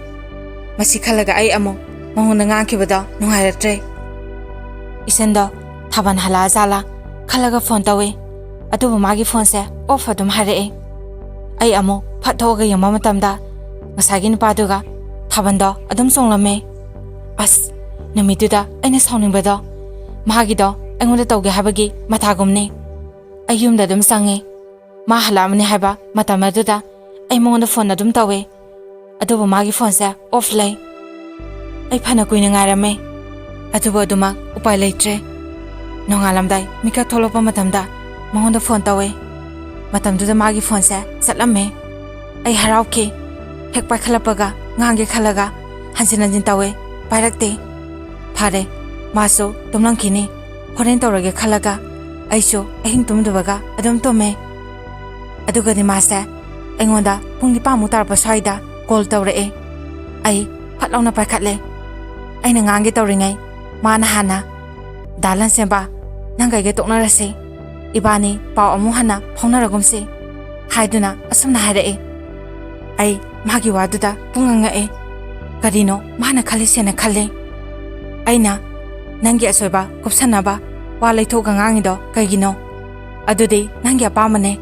ꯃꯁꯤ ꯈꯜꯂꯒ ꯑꯩ ꯑꯃꯨꯛ ꯃꯉꯣꯟꯗ ꯉꯥꯡꯈꯤꯕꯗꯣ ꯅꯨꯡꯉꯥꯏꯔꯛꯇ꯭ꯔꯦ꯫ ꯏꯆꯟꯗꯣ ꯊꯥꯕꯜ ꯍꯜꯂꯛꯑ ꯖꯥꯠꯂꯥ ꯈꯜꯂꯒ ꯐꯣꯟ ꯇꯧꯋꯦ꯫ ꯑꯗꯨꯕꯨ ꯃꯥꯒꯤ ꯐꯣꯟꯁꯦ ꯑꯣꯐ ꯑꯗꯨꯝ ꯍꯥꯏꯔꯛꯑꯦ꯫ ꯑꯩ ꯑꯃꯨꯛ ꯐꯠ ꯊꯣꯛꯑꯒ ꯌꯦꯡꯕ ꯃꯇꯝꯗ ꯉꯁꯥꯏꯒꯤ ꯅꯨꯄꯥꯗꯨꯒ ꯊꯥꯕꯜꯗꯣ ꯑꯗꯨꯝ ꯆꯣꯡꯂꯝꯃꯦ꯫ ꯑꯁ, ꯅꯨꯃꯤꯠꯇꯨꯗ ꯑꯩꯅ ꯁꯥꯎꯅꯤꯡꯕꯗꯣ ꯃꯥꯒꯤꯗꯣ ꯑꯩꯉꯣꯟꯗ ꯇꯧꯒꯦ ꯍꯥꯏꯕꯒꯤ ꯃꯇꯥꯒꯨꯝꯅꯤ꯫ ꯑꯩ ꯌꯨꯝꯗ ꯑꯗꯨꯝ ꯆꯪꯉꯦ꯫ ꯃꯥ ꯍꯜꯂꯛꯑꯃꯅꯤ ꯍꯥꯏꯕ ꯃꯇꯝ ꯑꯗꯨꯗ ꯑꯩ ꯃꯉꯣꯟꯗ ꯐꯣꯟ ꯑꯗꯨꯝ ꯇꯧꯋꯦ꯫ ꯑꯗꯨꯕꯨ ꯃꯥꯒꯤ ꯐꯣꯟꯁꯦ ꯑꯣꯐ ꯂꯩ꯫ ꯑꯩ ꯐꯅ ꯀꯨꯏꯅ ꯉꯥꯏꯔꯝꯃꯦ꯫ ꯑꯗꯨꯕꯨ ꯑꯗꯨꯃꯛ ꯎꯄꯥꯏ ꯂꯩꯇ꯭ꯔꯦ꯫ ꯅꯣꯡꯉꯥꯜꯂꯝꯗꯥꯏ ꯃꯤꯀꯞ ꯊꯣꯛꯂꯛꯄ ꯃꯇꯝꯗ ꯃꯉꯣꯟꯗ ꯐꯣꯟ ꯇꯧꯋꯦ꯫ ꯃꯇꯝꯗꯨꯗ ꯃꯥꯒꯤ ꯐꯣꯟꯁꯦ ꯆꯠꯂꯝꯃꯦ꯫ ꯑꯩ ꯍꯔꯥꯎꯈꯤ꯫ ꯍꯦꯛ ꯄꯥꯏꯈꯠꯂꯛꯄꯒ ꯉꯥꯡꯒꯦ ꯈꯜꯂꯒ ꯍꯟꯖꯤꯟ ꯍꯟꯖꯤꯟ ꯇꯧꯋꯦ, ꯄꯥꯏꯔꯛꯇꯦ꯫ ꯐꯔꯦ, ꯃꯥꯁꯨ ꯇꯨꯝꯂꯝꯈꯤꯅꯤ, ꯍꯣꯔꯦꯟ ꯇꯧꯔꯒꯦ ꯈꯜꯂꯒ ꯑꯩꯁꯨ ꯑꯍꯤꯡ ꯇꯨꯝꯗꯕꯒ ꯑꯗꯨꯝ ꯇꯨꯝꯃꯦ꯫ ꯑꯗꯨꯒꯗꯤ ꯃꯥꯁꯦ ꯑꯩꯉꯣꯟꯗ ꯄꯨꯡ 9 ꯇꯥꯔꯛꯄ ꯁ꯭ꯋꯥꯏꯗ ꯀꯣꯜ ꯇꯧꯔꯛꯑꯦ꯫ ꯑꯩ ꯐꯠ ꯂꯥꯎꯅ ꯄꯥꯏꯈꯠꯂꯦ꯫ ꯑꯩꯅ ꯉꯥꯡꯒꯦ ꯇꯧꯔꯤꯉꯩ ꯃꯥꯅ ꯍꯥꯟꯅ "ꯗꯥ ꯂꯟꯆꯦꯟꯕ, ꯅꯪꯒ ꯑꯩꯒ ꯇꯣꯛꯅꯔꯁꯤ, ꯏꯕꯥꯅꯤ ꯄꯥꯎ ꯑꯃꯨꯛ ꯍꯟꯅ ꯐꯥꯎꯅꯔꯒꯨꯝꯁꯤ" ꯍꯥꯏꯗꯨꯅ ꯑꯁꯨꯝꯅ ꯍꯥꯏꯔꯛꯑꯦ꯫ ꯑꯩ ꯃꯥꯒꯤ ꯋꯥꯗꯨꯗ ꯄꯨꯡꯉꯛ ꯉꯛꯑꯦ꯫ ꯀꯔꯤꯅꯣ ꯃꯥꯅ ꯈꯜꯂꯤꯁꯦꯅ ꯈꯜꯂꯦ꯫ ꯑꯩꯅ "ꯅꯪꯒꯤ ꯑꯁꯣꯏꯕ ꯀꯨꯞꯁꯟꯅꯕ ꯋꯥ ꯂꯩꯊꯣꯛꯑꯒ ꯉꯥꯡꯉꯤꯗꯣ ꯀꯩꯒꯤꯅꯣ? ꯑꯗꯨꯗꯤ ꯅꯪꯒꯤ ꯑꯄꯥꯝꯕꯅꯦ꯫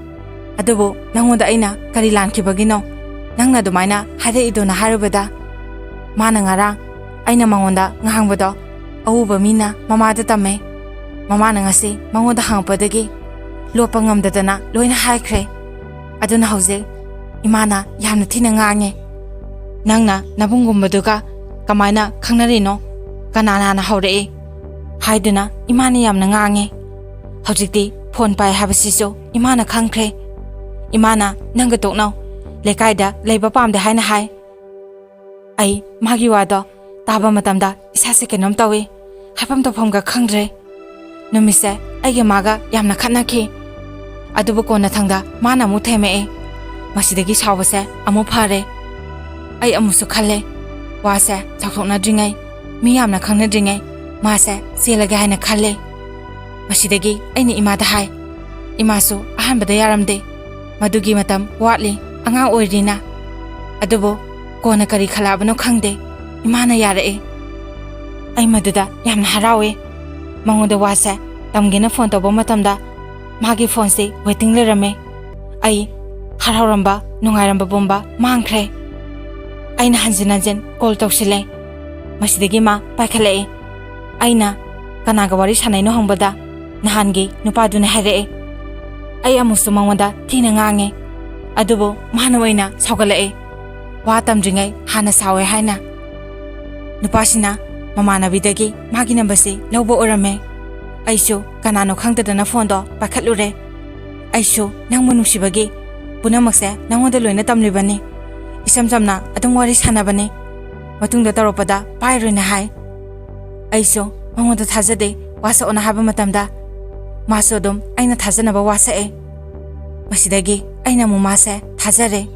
ꯑꯗꯨꯕꯨ ꯅꯪꯉꯣꯟꯗ ꯑꯩꯅ ꯀꯔꯤ ꯂꯥꯟꯈꯤꯕꯒꯤꯅꯣ ꯅꯪꯅ ꯑꯗꯨꯃꯥꯏꯅ ꯍꯥꯏꯔꯛꯏꯗꯣꯅ ꯍꯥꯏꯔꯨꯕꯗ ꯃꯥꯅ ꯉꯔꯥꯡ ꯑꯩꯅ ꯃꯉꯣꯟꯗ ꯉꯥꯡꯕꯗꯣ ꯑꯎꯕ ꯃꯤꯅ ꯃꯃꯥꯗ ꯇꯝꯃꯦ꯫ ꯃꯃꯥꯅ ꯉꯁꯤ ꯃꯉꯣꯟꯗ ꯍꯪꯉꯛꯄꯗꯒꯤ ꯂꯣꯠꯄ ꯉꯝꯗꯗꯅ ꯂꯣꯏꯅ ꯍꯥꯏꯈ꯭ꯔꯦ꯫ ꯑꯗꯨꯅ ꯍꯧꯖꯤꯛ ꯏꯃꯥꯅ ꯌꯥꯝꯅ ꯊꯤꯅ ꯉꯥꯡꯉꯦ꯫ ꯅꯪꯅ ꯅꯕꯨꯡꯒꯨꯝꯕꯗꯨꯒ ꯀꯃꯥꯏꯅ ꯈꯪꯅꯔꯤꯅꯣ? ꯀꯅꯥꯅ ꯍꯧꯔꯛꯏ?" ꯍꯥꯏꯗꯨꯅ ꯏꯃꯥꯅ ꯌꯥꯝꯅ ꯉꯥꯡꯉꯦ꯫ ꯍꯧꯖꯤꯛꯇꯤ ꯐꯣꯟ ꯄꯥꯏ ꯍꯥꯏꯕꯁꯤꯁꯨ ꯏꯃꯥꯅ ꯈꯪꯈ꯭ꯔꯦ꯫ ꯏꯃꯥꯅ "ꯅꯪꯒ ꯇꯣꯛꯅꯧ, ꯂꯩꯀꯥꯏꯗ ꯂꯩꯕ ꯄꯥꯝꯗꯦ" ꯍꯥꯏꯅ ꯍꯥꯏ꯫ ꯑꯩ ꯃꯥꯒꯤ ꯋꯥꯗꯣ ꯇꯥꯕ ꯃꯇꯝꯗ ꯏꯁꯥꯁꯦ ꯀꯩꯅꯣꯝ ꯇꯧꯏ, ꯍꯥꯏꯐꯝ ꯇꯧꯐꯝꯒ ꯈꯪꯗ꯭ꯔꯦ꯫ ꯅꯨꯃꯤꯠꯁꯦ ꯑꯩꯒ ꯃꯥꯒ ꯌꯥꯝꯅ ꯈꯠꯅꯈꯤ꯫ ꯑꯗꯨꯕꯨ ꯀꯣꯟꯅꯊꯪꯗ ꯃꯥꯅ ꯑꯃꯨꯛ ꯊꯦꯝꯃꯛꯑꯦ꯫ ꯃꯁꯤꯗꯒꯤ ꯁꯥꯎꯕꯁꯦ ꯑꯃꯨꯛ ꯐꯔꯦ꯫ ꯑꯩ ꯑꯃꯨꯛꯁꯨ ꯈꯜꯂꯦ, ꯋꯥꯁꯦ ꯆꯥꯎꯊꯣꯛꯅꯗ꯭ꯔꯤꯉꯩ, ꯃꯤ ꯌꯥꯝꯅ ꯈꯪꯅꯗ꯭ꯔꯤꯉꯩ ꯃꯥꯁꯦ ꯆꯦꯜꯂꯒꯦ ꯍꯥꯏꯅ ꯈꯜꯂꯦ꯫ ꯃꯁꯤꯗꯒꯤ ꯑꯩꯅ ꯏꯃꯥꯗ ꯍꯥꯏ꯫ ꯏꯃꯥꯁꯨ ꯑꯍꯥꯟꯕꯗ ꯌꯥꯔꯝꯗꯦ, ꯃꯗꯨꯒꯤ ꯃꯇꯝ ꯋꯥꯠꯂꯤ, ꯑꯉꯥꯡ ꯑꯣꯏꯔꯤꯅ꯫ ꯑꯗꯨꯕꯨ ꯀꯣꯟꯅ ꯀꯔꯤ ꯈꯜꯂꯛꯑꯕꯅꯣ ꯈꯪꯗꯦ, ꯏꯃꯥꯅ ꯌꯥꯔꯛꯑꯦ꯫ ꯑꯩ ꯃꯗꯨꯗ ꯌꯥꯝꯅ ꯍꯔꯥꯎꯋꯦ꯫ ꯃꯉꯣꯟꯗ ꯋꯥꯁꯦ ꯇꯝꯒꯦꯅ ꯐꯣꯟ ꯇꯧꯕ ꯃꯇꯝꯗ ꯃꯥꯒꯤ ꯐꯣꯟꯁꯦ ꯋꯦꯇꯤꯡ ꯂꯩꯔꯝꯃꯦ꯫ ꯑꯩ ꯍꯔꯥꯎꯔꯝꯕ ꯅꯨꯡꯉꯥꯏꯔꯝꯕ ꯄꯨꯝꯕ ꯃꯥꯡꯈ꯭ꯔꯦ꯫ ꯑꯩꯅ ꯍꯟꯖꯤꯟ ꯍꯟꯖꯤꯟ ꯀꯣꯜ ꯇꯧꯁꯤꯜꯂꯦ꯫ ꯃꯁꯤꯗꯒꯤ ꯃꯥ ꯄꯥꯏꯈꯠꯂꯛꯑꯦ꯫ ꯑꯩꯅ "ꯀꯅꯥꯒ ꯋꯥꯔꯤ ꯁꯥꯟꯅꯩꯅꯣ?" ꯍꯪꯕꯗ ꯅꯍꯥꯟꯒꯤ ꯅꯨꯄꯥꯗꯨꯅ ꯍꯥꯏꯔꯛꯑꯦ꯫ ꯑꯩ ꯑꯃꯨꯛꯁꯨ ꯃꯉꯣꯟꯗ ꯊꯤꯅ ꯉꯥꯡꯉꯦ꯫ ꯑꯗꯨꯕꯨ ꯃꯥꯅ ꯑꯣꯏꯅ ꯁꯥꯎꯒꯠꯂꯛꯑꯦ, ꯋꯥ ꯇꯝꯗ꯭ꯔꯤꯉꯩ ꯍꯥꯟꯅ ꯁꯥꯎꯋꯦ ꯍꯥꯏꯅ꯫ ꯅꯨꯄꯥꯁꯤꯅ ꯃꯃꯥꯟꯅꯕꯤꯗꯒꯤ ꯃꯥꯒꯤ ꯅꯝꯕꯔꯁꯤ ꯂꯧꯕ ꯑꯣꯏꯔꯝꯃꯦ꯫ ꯑꯩꯁꯨ ꯀꯅꯥꯅꯣ ꯈꯪꯗꯗꯅ ꯐꯣꯟꯗꯣ ꯄꯥꯏꯈꯠꯂꯨꯔꯦ꯫ "ꯑꯩꯁꯨ ꯅꯪꯕꯨ ꯅꯨꯡꯁꯤꯕꯒꯤ ꯄꯨꯝꯅꯃꯛꯁꯦ ꯅꯪꯉꯣꯟꯗ ꯂꯣꯏꯅ ꯇꯝꯂꯤꯕꯅꯤ꯫ ꯏꯆꯝ ꯆꯝꯅ ꯑꯗꯨꯝ ꯋꯥꯔꯤ ꯁꯥꯟꯅꯕꯅꯤ꯫ ꯃꯇꯨꯡꯗ ꯇꯧꯔꯛꯄꯗ ꯄꯥꯏꯔꯣꯏꯅ ꯍꯥꯏ꯫ ꯑꯩꯁꯨ ꯃꯉꯣꯟꯗ ꯊꯥꯖꯗꯦ, ꯋꯥꯁꯛꯑꯣꯅ ꯍꯥꯏꯕ ꯃꯇꯝꯗ ꯃꯥꯁꯨ ꯑꯗꯨꯝ ꯑꯩꯅ ꯊꯥꯖꯅꯕ ꯋꯥꯁꯛꯑꯦ꯫ ꯃꯁꯤꯗꯒꯤ ꯑꯩꯅ ꯑꯃꯨꯛ ꯃꯥꯁꯦ ꯊꯥꯖꯔꯦ꯫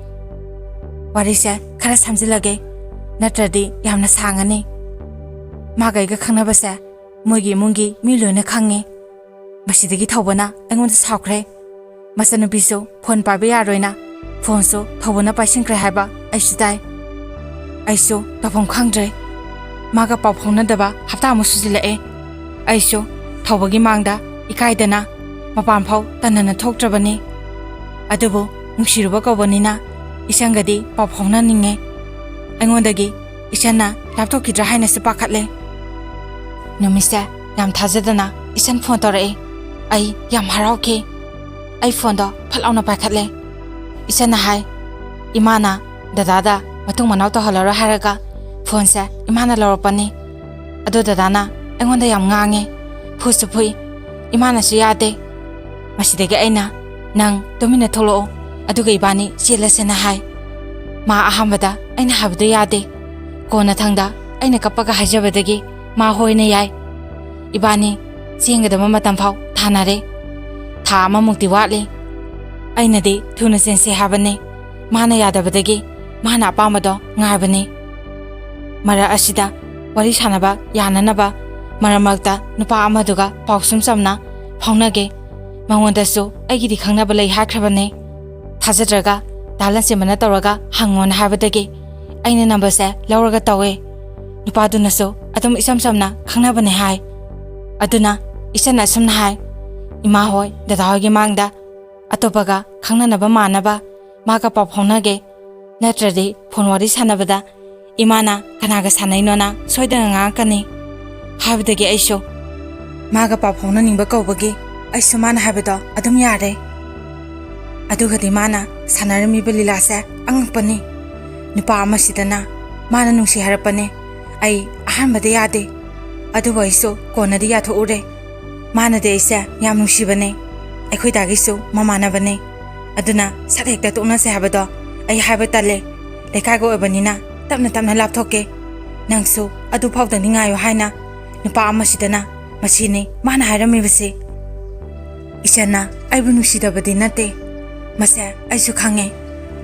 ꯋꯥꯔꯤꯁꯦ ꯈꯔ ꯁꯝꯖꯤꯜꯂꯒꯦ, ꯅꯠꯇ꯭ꯔꯗꯤ ꯌꯥꯝꯅ ꯁꯥꯡꯉꯅꯤ꯫ ꯃꯥꯒ ꯑꯩꯒ ꯈꯪꯅꯕꯁꯦ ꯃꯣꯏꯒꯤ ꯏꯃꯨꯡꯒꯤ ꯃꯤ ꯂꯣꯏꯅ ꯈꯪꯉꯦ꯫ ꯃꯁꯤꯗꯒꯤ ꯊꯧꯕꯅ ꯑꯩꯉꯣꯟꯗ ꯁꯥꯎꯈ꯭ꯔꯦ꯫ ꯃꯆꯟꯅꯨꯄꯤꯁꯨ ꯐꯣꯟ ꯄꯥꯏꯕ ꯌꯥꯔꯣꯏꯅ ꯐꯣꯟꯁꯨ ꯊꯧꯕꯅ ꯄꯥꯏꯁꯤꯟꯈ꯭ꯔꯦ ꯍꯥꯏꯕ ꯑꯩꯁꯨ ꯇꯥꯏ꯫ ꯑꯩꯁꯨ ꯇꯧꯐꯝ ꯈꯪꯗ꯭ꯔꯦ꯫ ꯃꯥꯒ ꯄꯥꯎ ꯐꯥꯎꯅꯗꯕ ꯍꯞꯇꯥ ꯑꯃ ꯁꯨꯖꯤꯜꯂꯛꯑꯦ꯫ ꯑꯩꯁꯨ ꯊꯧꯕꯒꯤ ꯃꯥꯡꯗ ꯏꯀꯥꯏꯗꯅ ꯃꯄꯥꯟ ꯐꯥꯎ ꯇꯟꯅꯅ ꯊꯣꯛꯇ꯭ꯔꯕꯅꯤ꯫ ꯑꯗꯨꯕꯨ ꯅꯨꯡꯁꯤꯔꯨꯕ ꯀꯧꯕꯅꯤꯅ ꯏꯆꯟꯒꯗꯤ ꯄꯥꯎ ꯐꯥꯎꯅꯅꯤꯡꯉꯦ꯫ ꯑꯩꯉꯣꯟꯗꯒꯤ ꯏꯆꯟꯅ ꯂꯥꯞꯊꯣꯛꯈꯤꯗ꯭ꯔꯥ ꯍꯥꯏꯅꯁꯨ ꯄꯥꯈꯠꯂꯦ꯫ ꯅꯨꯃꯤꯠꯁꯦ ꯌꯥꯝ ꯊꯥꯖꯗꯅ ꯏꯆꯟ ꯐꯣꯟ ꯇꯧꯔꯛꯑꯦ꯫ ꯑꯩ ꯌꯥꯝ ꯍꯔꯥꯎꯈꯤ꯫ ꯑꯩ ꯐꯣꯟꯗꯣ ꯐꯠ ꯂꯥꯎꯅ ꯄꯥꯏꯈꯠꯂꯦ꯫ ꯏꯆꯟꯅ ꯍꯥꯏ, ꯏꯃꯥꯅ ꯗꯗꯥꯗ ꯃꯇꯨꯡ ꯃꯅꯥꯎ ꯇꯧꯍꯜꯂꯔꯣꯏ ꯍꯥꯏꯔꯒ ꯐꯣꯟꯁꯦ ꯏꯃꯥꯅ ꯂꯧꯔꯛꯄꯅꯤ꯫ ꯑꯗꯣ ꯗꯗꯥꯅ ꯑꯩꯉꯣꯟꯗ ꯌꯥꯝ ꯉꯥꯡꯉꯦ, ꯐꯨꯁꯨ ꯐꯨꯏ, ꯏꯃꯥꯅꯁꯨ ꯌꯥꯗꯦ꯫ ꯃꯁꯤꯗꯒꯤ ꯑꯩꯅ ꯅꯪ ꯇꯨꯃꯤꯟꯅ ꯊꯣꯛꯂꯛꯑꯣ ꯑꯗꯨꯒ ꯏꯕꯥꯅꯤ ꯆꯦꯜꯂꯁꯦꯅ ꯍꯥꯏ꯫ ꯃꯥ ꯑꯍꯥꯟꯕꯗ ꯑꯩꯅ ꯍꯥꯏꯕꯗꯣ ꯌꯥꯗꯦ꯫ ꯀꯣꯟꯅꯊꯪꯗ ꯑꯩꯅ ꯀꯞꯄꯒ ꯍꯥꯏꯖꯕꯗꯒꯤ ꯃꯥ ꯍꯣꯏꯅ ꯌꯥꯏ꯫ ꯏꯕꯥꯅꯤ ꯆꯦꯟꯒꯗꯕ ꯃꯇꯝ ꯐꯥꯎ ꯊꯥꯅꯔꯦ꯫ ꯊꯥ ꯑꯃꯃꯨꯛꯇꯤ ꯋꯥꯠꯂꯤ꯫ ꯑꯩꯅꯗꯤ ꯊꯨꯅ ꯆꯦꯟꯁꯦ ꯍꯥꯏꯕꯅꯤ꯫ ꯃꯥꯅ ꯌꯥꯗꯕꯗꯒꯤ ꯃꯥꯅ ꯑꯄꯥꯝꯕꯗꯣ ꯉꯥꯏꯕꯅꯤ꯫ ꯃꯔꯛ ꯑꯁꯤꯗ ꯋꯥꯔꯤ ꯁꯥꯟꯅꯕ ꯌꯥꯅꯅꯕ ꯃꯔꯛ ꯃꯔꯛꯇ ꯅꯨꯄꯥ ꯑꯃꯗꯨꯒ ꯄꯥꯎ ꯁꯨꯝ ꯆꯝꯅ ꯐꯥꯎꯅꯒꯦ, ꯃꯉꯣꯟꯗꯁꯨ ꯑꯩꯒꯤꯗꯤ ꯈꯪꯅꯕ ꯂꯩ ꯍꯥꯏꯈ꯭ꯔꯕꯅꯤ꯫ ꯊꯥꯖꯗ꯭ꯔꯒ ꯗꯥ ꯂꯟꯆꯦꯟꯕꯅ ꯇꯧꯔꯒ ꯍꯪꯉꯣꯅ ꯍꯥꯏꯕꯗꯒꯤ ꯑꯩꯅ ꯅꯝꯕꯔꯁꯦ ꯂꯧꯔꯒ ꯇꯧꯋꯦ꯫ ꯅꯨꯄꯥꯗꯨꯅꯁꯨ ꯑꯗꯨꯝ ꯏꯆꯝ ꯆꯝꯅ ꯈꯪꯅꯕꯅꯦ ꯍꯥꯏ꯫ ꯑꯗꯨꯅ ꯏꯆꯟꯅ ꯑꯁꯨꯝꯅ ꯍꯥꯏ, ꯏꯃꯥ ꯍꯣꯏ ꯗꯗꯥ ꯍꯣꯏꯒꯤ ꯃꯥꯡꯗ ꯑꯇꯣꯞꯄꯒ ꯈꯪꯅꯅꯕ ꯃꯥꯟꯅꯕ ꯃꯥꯒ ꯄꯥꯎ ꯐꯥꯎꯅꯒꯦ, ꯅꯠꯇ꯭ꯔꯗꯤ ꯐꯣꯟ ꯋꯥꯔꯤ ꯁꯥꯟꯅꯕꯗ ꯏꯃꯥꯅ ꯀꯅꯥꯒ ꯁꯥꯟꯅꯩꯅꯣꯅ ꯁꯣꯏꯗꯅ ꯉꯥꯡꯉꯛꯀꯅꯤ ꯍꯥꯏꯕꯗꯒꯤ ꯑꯩꯁꯨ ꯃꯥꯒ ꯄꯥꯎ ꯐꯥꯎꯅꯅꯤꯡꯕ ꯀꯧꯕꯒꯤ ꯑꯩꯁꯨ ꯃꯥꯅ ꯍꯥꯏꯕꯗꯣ ꯑꯗꯨꯝ ꯌꯥꯔꯦ꯫ ꯑꯗꯨꯒꯗꯤ ꯃꯥꯅ ꯁꯥꯟꯅꯔꯝꯃꯤꯕ ꯂꯤꯂꯥꯁꯦ ꯑꯉꯛꯄꯅꯤ꯫ ꯅꯨꯄꯥ ꯑꯃꯁꯤꯗꯅ ꯃꯥꯅ ꯅꯨꯡꯁꯤ ꯍꯥꯏꯔꯛꯄꯅꯦ꯫ ꯑꯩ ꯑꯍꯥꯟꯕꯗ ꯌꯥꯗꯦ, ꯑꯗꯨꯕꯨ ꯑꯩꯁꯨ ꯀꯣꯟꯅꯗꯤ ꯌꯥꯊꯣꯛꯎꯔꯦ꯫ ꯃꯥꯅꯗꯤ ꯑꯩꯁꯦ ꯌꯥꯝ ꯅꯨꯡꯁꯤꯕꯅꯦ, ꯑꯩꯈꯣꯏ ꯗꯥꯒꯤꯁꯨ ꯃꯃꯥꯟꯅꯕꯅꯦ꯫ ꯑꯗꯨꯅ ꯁꯠ ꯍꯦꯛꯇ ꯇꯣꯛꯅꯁꯦ ꯍꯥꯏꯕꯗꯣ ꯑꯩ ꯍꯥꯏꯕ ꯇꯜꯂꯦ꯫ ꯂꯩꯀꯥꯏꯒ ꯑꯣꯏꯕꯅꯤꯅ ꯇꯞꯅ ꯇꯞꯅ ꯂꯥꯞꯊꯣꯛꯀꯦ, ꯅꯪꯁꯨ ꯑꯗꯨ ꯐꯥꯎꯗꯅꯤ ꯉꯥꯏꯌꯣ ꯍꯥꯏꯅ ꯅꯨꯄꯥ ꯑꯃꯁꯤꯗꯅ ꯃꯁꯤꯅꯤ ꯃꯥꯅ ꯍꯥꯏꯔꯝꯃꯤꯕꯁꯤ꯫ ꯏꯆꯟꯅ ꯑꯩꯕꯨ ꯅꯨꯡꯁꯤꯗꯕꯗꯤ ꯅꯠꯇꯦ, ꯃꯁꯦ ꯑꯩꯁꯨ ꯈꯪꯉꯦ꯫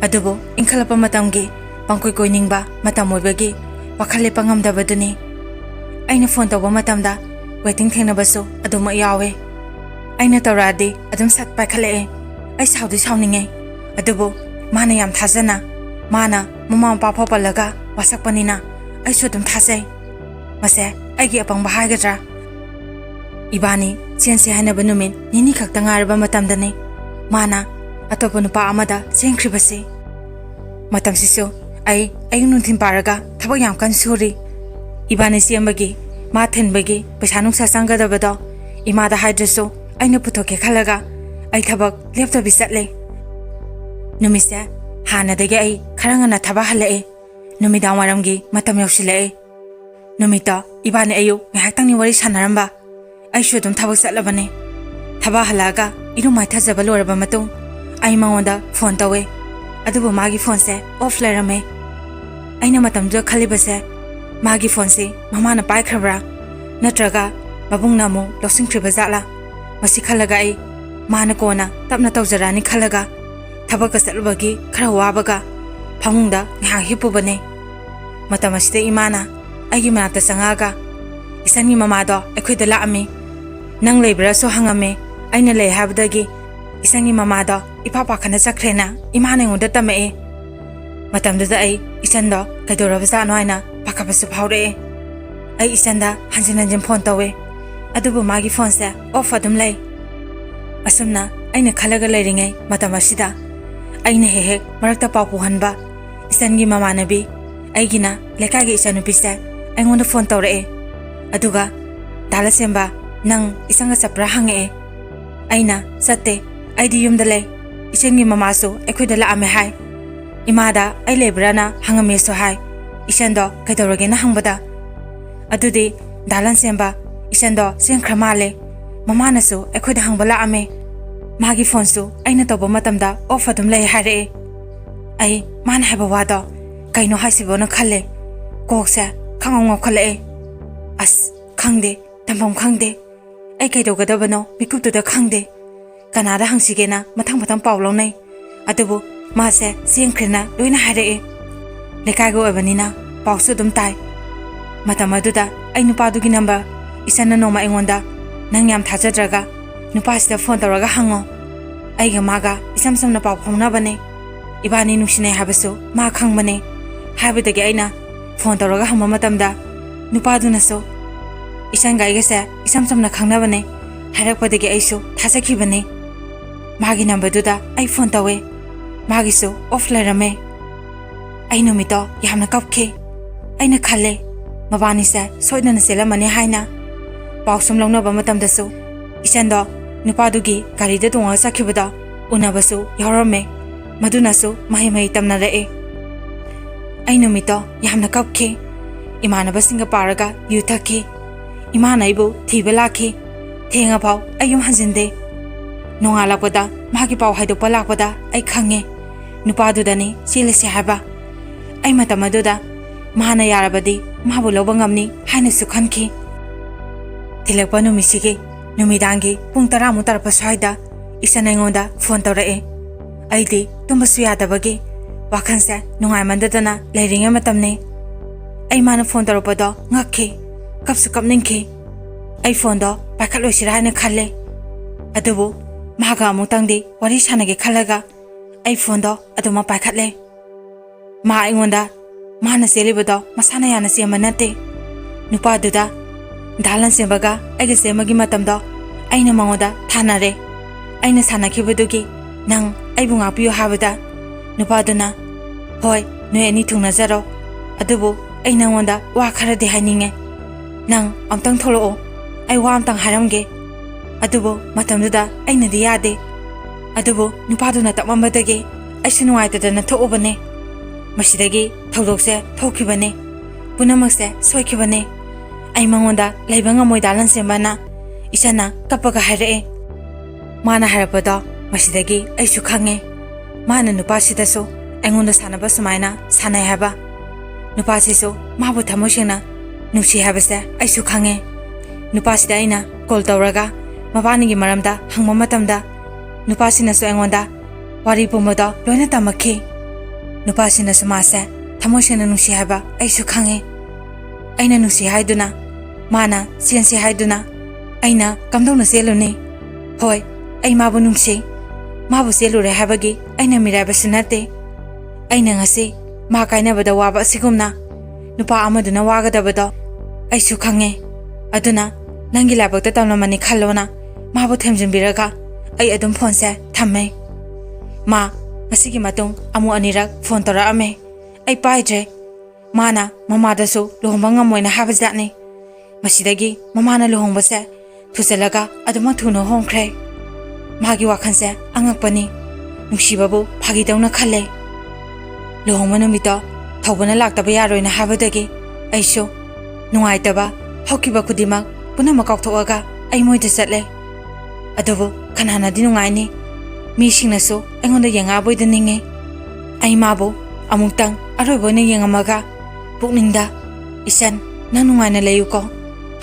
ꯑꯗꯨꯕꯨ ꯏꯟꯈꯠꯂꯛꯄ ꯃꯇꯝꯒꯤ ꯄꯪꯀꯣꯏ ꯀꯣꯏꯅꯤꯡꯕ ꯃꯇꯝ ꯑꯣꯏꯕꯒꯤ ꯋꯥꯈꯜ ꯂꯦꯞꯄ ꯉꯝꯗꯕꯗꯨꯅꯤ꯫ ꯑꯩꯅ ꯐꯣꯟ ꯇꯧꯕ ꯃꯇꯝꯗ ꯋꯦꯇꯤꯡ ꯊꯦꯡꯅꯕꯁꯨ ꯑꯗꯨꯃꯛ ꯌꯥꯎꯋꯦ꯫ ꯑꯩꯅ ꯇꯧꯔꯛꯑꯗꯤ ꯑꯗꯨꯝ ꯁꯠ ꯄꯥꯏꯈꯠꯂꯛꯑꯦ꯫ ꯑꯩ ꯁꯥꯎꯗꯤ ꯁꯥꯎꯅꯤꯡꯉꯦ, ꯑꯗꯨꯕꯨ ꯃꯥꯅ ꯌꯥꯝ ꯊꯥꯖꯅ, ꯃꯥꯅ ꯃꯃꯥ ꯃꯄꯥ ꯐꯥꯎ ꯄꯜꯂꯒ ꯋꯥꯁꯛꯄꯅꯤꯅ ꯑꯩꯁꯨ ꯑꯗꯨꯝ ꯊꯥꯖꯩ꯫ ꯃꯁꯦ ꯑꯩꯒꯤ ꯑꯄꯪꯕ ꯍꯥꯏꯒꯗ꯭ꯔꯥ? ꯏꯕꯥꯅꯤ ꯆꯦꯟꯁꯦ ꯍꯥꯏꯅꯕ ꯅꯨꯃꯤꯠ ꯅꯤꯅꯤ ꯈꯛꯇ ꯉꯥꯏꯔꯕ ꯃꯇꯝꯗꯅꯤ ꯃꯥꯅ ꯑꯇꯣꯞꯄ ꯅꯨꯄꯥ ꯑꯃꯗ ꯆꯦꯟꯈ꯭ꯔꯤꯕꯁꯤ꯫ ꯃꯇꯝꯁꯤꯁꯨ ꯑꯩ ꯑꯌꯨꯛ ꯅꯨꯡꯊꯤꯜ ꯄꯥꯔꯒ ꯊꯕꯛ ꯌꯥꯝ ꯀꯟꯅ ꯁꯨꯔꯤ꯫ ꯏꯕꯥꯅꯤ ꯆꯦꯟꯕꯒꯤ, ꯃꯥ ꯊꯤꯟꯕꯒꯤ ꯄꯩꯁꯥ ꯅꯨꯡꯁꯥ ꯆꯪꯒꯗꯕꯗꯣ ꯏꯃꯥꯗ ꯍꯥꯏꯗ꯭ꯔꯁꯨ ꯑꯩꯅ ꯄꯨꯊꯣꯛꯀꯦ ꯈꯜꯂꯒ ꯑꯩ ꯊꯕꯛ ꯂꯦꯞꯇꯕꯤ ꯆꯠꯂꯦ꯫ ꯅꯨꯃꯤꯠꯁꯦ ꯍꯥꯟꯅꯗꯒꯤ ꯑꯩ ꯈꯔ ꯉꯟꯅ ꯊꯕꯛ ꯍꯜꯂꯛꯑꯦ꯫ ꯅꯨꯃꯤꯗꯥꯡ ꯋꯥꯏꯔꯝꯒꯤ ꯃꯇꯝ ꯌꯧꯁꯤꯜꯂꯛꯑꯦ꯫ ꯅꯨꯃꯤꯠꯇꯣ ꯏꯕꯥꯅꯤ ꯑꯌꯨꯛ ꯉꯥꯏꯍꯥꯛꯇꯪꯅꯤ ꯋꯥꯔꯤ ꯁꯥꯟꯅꯔꯝꯕ꯫ ꯑꯩꯁꯨ ꯑꯗꯨꯝ ꯊꯕꯛ ꯆꯠꯂꯕꯅꯦ꯫ ꯊꯕꯛ ꯍꯜꯂꯛꯑꯒ ꯏꯔꯨ ꯃꯥꯏꯊꯖꯕ ꯂꯣꯏꯔꯕ ꯃꯇꯨꯡ ꯑꯩ ꯃꯉꯣꯟꯗ ꯐꯣꯟ ꯇꯧꯋꯦ, ꯑꯗꯨꯕꯨ ꯃꯥꯒꯤ ꯐꯣꯟꯁꯦ ꯑꯣꯐ ꯂꯩꯔꯝꯃꯦ꯫ ꯑꯩꯅ ꯃꯇꯝꯗꯨꯗ ꯈꯜꯂꯤꯕꯁꯦ, ꯃꯥꯒꯤ ꯐꯣꯟꯁꯤ ꯃꯃꯥꯅ ꯄꯥꯏꯈ꯭ꯔꯕ꯭ꯔꯥ ꯅꯠꯇ꯭ꯔꯒ ꯃꯕꯨꯡꯅ ꯑꯃꯨꯛ ꯂꯧꯁꯤꯟꯈ꯭ꯔꯤꯕ ꯖꯥꯠꯂꯥ? ꯃꯁꯤ ꯈꯜꯂꯒ ꯑꯩ ꯃꯥꯅ ꯀꯣꯟꯅ ꯇꯞꯅ ꯇꯧꯖꯔꯛꯑꯅꯤ ꯈꯜꯂꯒ ꯊꯕꯛꯀ ꯆꯠꯂꯨꯕꯒꯤ ꯈꯔ ꯋꯥꯕꯒ ꯐꯃꯨꯡꯗ ꯉꯥꯏꯍꯥꯛ ꯍꯤꯞꯄꯨꯕꯅꯦ꯫ ꯃꯇꯝ ꯑꯁꯤꯗ ꯏꯃꯥꯅ ꯑꯩꯒꯤ ꯃꯅꯥꯛꯇ ꯆꯪꯉꯛꯑꯒ, ꯏꯆꯟꯒꯤ ꯃꯃꯥꯗꯣ ꯑꯩꯈꯣꯏꯗ ꯂꯥꯛꯑꯝꯃꯤ, ꯅꯪ ꯂꯩꯕ꯭ꯔꯥꯁꯨ ꯍꯪꯉꯝꯃꯦ꯫ ꯑꯩꯅ ꯂꯩ ꯍꯥꯏꯕꯗꯒꯤ ꯏꯆꯟꯒꯤ ꯃꯃꯥꯗꯣ ꯏꯄꯥ ꯄꯥꯈꯠꯅ ꯆꯠꯈ꯭ꯔꯦꯅ ꯏꯃꯥꯅ ꯑꯩꯉꯣꯟꯗ ꯇꯝꯃꯛꯑꯦ꯫ ꯃꯇꯝꯗꯨꯗ ꯑꯩ ꯏꯆꯟꯗꯣ ꯀꯩꯗꯧꯔꯕꯖꯥꯠꯅꯣ ꯍꯥꯏꯅ ꯄꯥꯈꯠꯄꯁꯨ ꯐꯥꯎꯔꯛꯑꯦ꯫ ꯑꯩ ꯏꯆꯟꯗ ꯍꯟꯖꯤꯟ ꯍꯟꯖꯤꯟ ꯐꯣꯟ ꯇꯧꯋꯦ, ꯑꯗꯨꯕꯨ ꯃꯥꯒꯤ ꯐꯣꯟꯁꯦ ꯑꯣꯐ ꯑꯗꯨꯝ ꯂꯩ꯫ ꯑꯁꯨꯝꯅ ꯑꯩꯅ ꯈꯜꯂꯒ ꯂꯩꯔꯤꯉꯩ ꯃꯇꯝ ꯑꯁꯤꯗ ꯑꯩꯅ ꯍꯦꯛ ꯍꯦꯛ ꯃꯔꯛꯇ ꯄꯥꯎ ꯄꯨꯍꯟꯕ ꯏꯆꯟꯒꯤ ꯃꯃꯥꯟꯅꯕꯤ, ꯑꯩꯒꯤꯅ ꯂꯩꯀꯥꯏꯒꯤ ꯏꯆꯟꯅꯨꯄꯤꯁꯦ ꯑꯩꯉꯣꯟꯗ ꯐꯣꯟ ꯇꯧꯔꯛꯑꯦ꯫ ꯑꯗꯨꯒ ꯗꯥ ꯂꯟꯆꯦꯟꯕ ꯅꯪ ꯏꯆꯟꯒ ꯆꯠꯄ꯭ꯔꯥ ꯍꯪꯉꯛꯑꯦ꯫ ꯑꯩꯅ ꯆꯠꯇꯦ, ꯑꯩꯗꯤ ꯌꯨꯝꯗ ꯂꯩ, ꯏꯆꯟꯒꯤ ꯃꯃꯥꯁꯨ ꯑꯩꯈꯣꯏꯗ ꯂꯥꯛꯑꯝꯃꯦ ꯍꯥꯏ꯫ ꯏꯃꯥꯗ ꯑꯩ ꯂꯩꯕ꯭ꯔꯥꯅ ꯍꯪꯉꯝꯃꯦꯁꯨ ꯍꯥꯏ꯫ ꯏꯆꯟꯗꯣ ꯀꯩꯗꯧꯔꯒꯦꯅ ꯍꯪꯕꯗ, ꯑꯗꯨꯗꯤ ꯗꯥ ꯂꯟꯆꯦꯟꯕ ꯏꯆꯟꯗꯣ ꯆꯦꯟꯈ꯭ꯔ ꯃꯥꯜꯂꯦ, ꯃꯃꯥꯅꯁꯨ ꯑꯩꯈꯣꯏꯗ ꯍꯪꯕ ꯂꯥꯛꯑꯝꯃꯦ, ꯃꯥꯒꯤ ꯐꯣꯟꯁꯨ ꯑꯩꯅ ꯇꯧꯕ ꯃꯇꯝꯗ ꯑꯣꯐ ꯑꯗꯨꯝ ꯂꯩ ꯍꯥꯏꯔꯛꯑꯦ꯫ ꯑꯩ ꯃꯥꯅ ꯍꯥꯏꯕ ꯋꯥꯗꯣ ꯀꯩꯅꯣ ꯍꯥꯏꯁꯤꯕꯣꯅ ꯈꯜꯂꯦ꯫ ꯀꯣꯛꯁꯦ ꯈꯪꯉꯧ ꯉꯥꯎꯈꯠꯂꯛꯑꯦ꯫ ꯑꯁ ꯈꯪꯗꯦ, ꯇꯝꯐꯝ ꯈꯪꯗꯦ, ꯑꯩ ꯀꯩꯗꯧꯒꯗꯕꯅꯣ ꯃꯤꯀꯨꯞꯇꯨꯗ ꯈꯪꯗꯦ꯫ ꯀꯅꯥꯗ ꯍꯪꯁꯤꯒꯦꯅ ꯃꯊꯪ ꯃꯊꯪ ꯄꯥꯎ ꯂꯧꯅꯩ, ꯑꯗꯨꯕꯨ ꯃꯥꯁꯦ ꯆꯦꯟꯈ꯭ꯔꯦꯅ ꯂꯣꯏꯅ ꯍꯥꯏꯔꯛꯑꯦ꯫ ꯂꯩꯀꯥꯏꯒ ꯑꯣꯏꯕꯅꯤꯅ ꯄꯥꯎꯁꯨ ꯑꯗꯨꯝ ꯇꯥꯏ꯫ ꯃꯇꯝ ꯑꯗꯨꯗ ꯑꯩ ꯅꯨꯄꯥꯗꯨꯒꯤ ꯅꯝꯕꯔ ꯏꯆꯟꯅ ꯅꯣꯡꯃ ꯑꯩꯉꯣꯟꯗ, ꯅꯪ ꯌꯥꯝ ꯊꯥꯖꯗ꯭ꯔꯒ ꯅꯨꯄꯥꯁꯤꯗ ꯐꯣꯟ ꯇꯧꯔꯒ ꯍꯪꯉꯣ, ꯑꯩꯒ ꯃꯥꯒ ꯏꯆꯝ ꯆꯝꯅ ꯄꯥꯎ ꯐꯥꯎꯅꯕꯅꯦ, ꯏꯕꯥꯅꯤ ꯅꯨꯡꯁꯤꯅꯩ ꯍꯥꯏꯕꯁꯨ ꯃꯥ ꯈꯪꯕꯅꯦ ꯍꯥꯏꯕꯗꯒꯤ ꯑꯩꯅ ꯐꯣꯟ ꯇꯧꯔꯒ ꯍꯪꯕ ꯃꯇꯝꯗ नुपादुनसो इसान गाइगसे इसम समना खंगनाबने हारकपदगी आइसु थाजखिबने मागी नंबरदुदा आई फोन तवे मागिसु ऑफ लेरमे आई नुमितो यामना कपखे आइना खले मबानीसे सोइदना सेलमने हाइना पाउसम लौनबा मतमदसु इसानदो नुपादुगी गारीदा तोंगा सखिबदा उनाबसु यारमे मदुनासु महि महि तमनरए आई नुमितो यामना कपखे इमानबसिंगा पारगा युथखे इमाना इबु थीबा लाखे थेंगा पाउ आयुम हंजिंदे नोंगालापदा मागी पाउ हाइदोपा लापदा आई खंगे नुपादुदानी चेलेसे हाबा आई मतमदुदा माना यारबदी माबु लौबा ngamni हाइनसु खनखि थिलकपा नुमिसिगे नुमिदांगी पुंग 10 मुतारपा स्वाइदा इसान आइंगोंदा फोन तौरए आइदि तुमबसु यादबगी वाखनसे नुंगाइमंददना लेरिंगे मतमने आई माना फोन तौरपदो ngakhi kapsu kapningki आई फोनदो पाखलोसिरा हाइना खले अदुबु मागा अमुतंगदी वारी सानगे खलगा आई फोनदो अदुमा पाखले मा आइंगोंदा माना सेलिबदो मसाना याना सेमा नते नुपादुदा दालन सेबगा आइगे सेमगी मतमदो आइना मंगोदा थानारे आइना सानाखिबदुगी नंग आइबु ngapiyo हाबदा नुपादुना होय नोय अनि थुंगनाजरो अदुबु आइना ngोंदा वा खरदे हाइनिंगे नंग अमतंग थोलो आई वा अमतंग हारमगे अदुबु मतमदुदा आइनादि यादे अदुबु नुपादुना तममबदगे आइसु नुवाइतदना थोबने मसिदगी थौदोकसे थोखिबने पुनमकसे सोइखिबने आई मंगोंदा लेबंगा मोइदालन सेमना इसाना कपगा हारए माना हारपदो मसिदगी आइसु खंगे माना नुपासिदसो आइंगोंदा सानबा सुमाइना सानाय हाबा नुपासिसो माबु थमोसेना नुसी हाबसे आइसु खंगे नुपासिदा आइना कॉल तौरगा मबानीगी मरमदा हंगबा मतमदा नुपासिनासो आइंगोंदा वारी पुमदो लोइना तमखि नुपासिनासो मासे थमोसेना नुसी हाबा आइसु खंगे आइना नुसी हाइदुना माना सेंसे हाइदुना आइना कमदौना सेलुनी होय आई माबु नुसी माबु सेलुरे हाबगी आइना मिराबसु नते आइना ngasi मा काइनाबदा वाबा सिगुमना नुपा अमदुना वागदबदो आइसु खंगे अदुना नंगी लाबकता तमलमनी खल्लोना माबु थेमजिनबिरगा आई अदुम फोनसे थम्मे मा ngasiगी matong amu anirak phone torame ai paidre mana mamadasu lohomba ngamoina habajatni masidagi mamana lohombase thuselaga aduma thuno hongkhre magi wakhanse angakpani nungsibabu phagi dawna khalle lohoma numito thobana laktaba yaroina habadagi aisho nungaitaba hokiba kudimak punama kaukhthoaga ai moida chatle adubu khanana di nungaini mi singnaso aingonda yenga boida ninge ai mabo amungtang aroibone yengamaga pukningda isan nanungaina layuko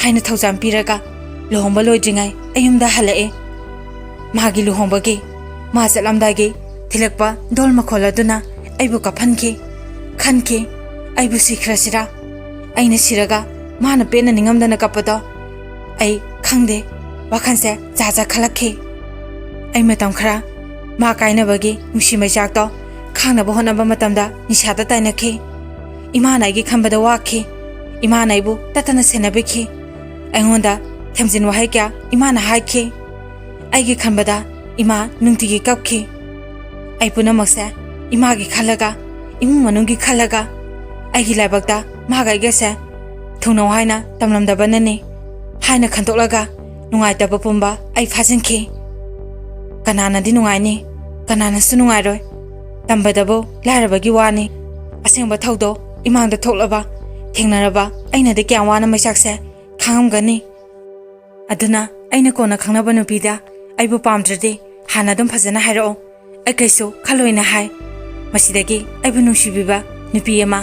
haina thawjam piraga lohomba loidringai ayumda halae magi lohombagi ma chalamdagi thilakpa dol makholaduna aibu kaphanki khanki aibu sikhrasira aina siraga mana pena ningamdana kapado ai khangde wakhanse jaja khalakhi ai matam khara मा काइनबगी नुसी मैचाकतो खांगनबो होनबा मतमदा निसादा ताइनखि इमानाइगी खंबदा वाखि इमानाइबु ततना सेनबखि आइंगोंदा थेमजिन वहाय क्या इमाना हाइखि आइगी खंबदा इमा नुंतिगी कपखि आइ पुनमकसे Imangi खलगा इमुंग मनुंगी खलगा आइगी लाइबकता मागाइगसे थुनौ हाइना तमलमदबननि हाइना खंतोलगा नुंगाइतबा पुंबा आइ फाजिनखि कनानादि नुंगाइनि कनानासु नुंगाइरोय तंबदबो लारबगी वानी असेंबा थौदो इमांगदा थोलबा थेंगनरबा आइनादि क्या वाना मैसाकसे खांगमगनी अदुना आइना कोना खंगनबा नुपीदा आइबु पामद्रदि हाना दम फजना हाइरो आइ कैसो खलोइना हाय मसिदगी आइबु नुसिबिबा नुपी अमा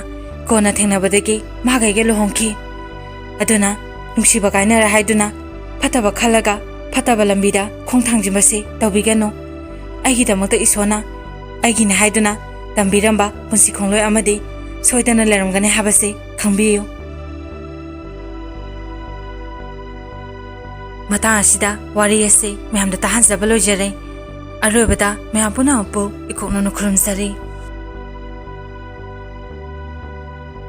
कोना थेंगनबदगी मागाइगे लोहोंखि अदुना नुसिबा काइनरा हाइदुना फतबा खलगा फतबा लंबीदा खोंथांजिमसे तौबिगनो आइगिदमक्ता इसोना आइगिना हाइदुना तंबिरंबा पुंसी खोंलोय अमदि सोइदना लेरमगने हाबसे खंबियो मता असिदा वारी असे मैमदा तहांजबा लोइजरे अरोबदा मैम पुना अपु इकोनो नुखरुमसरी।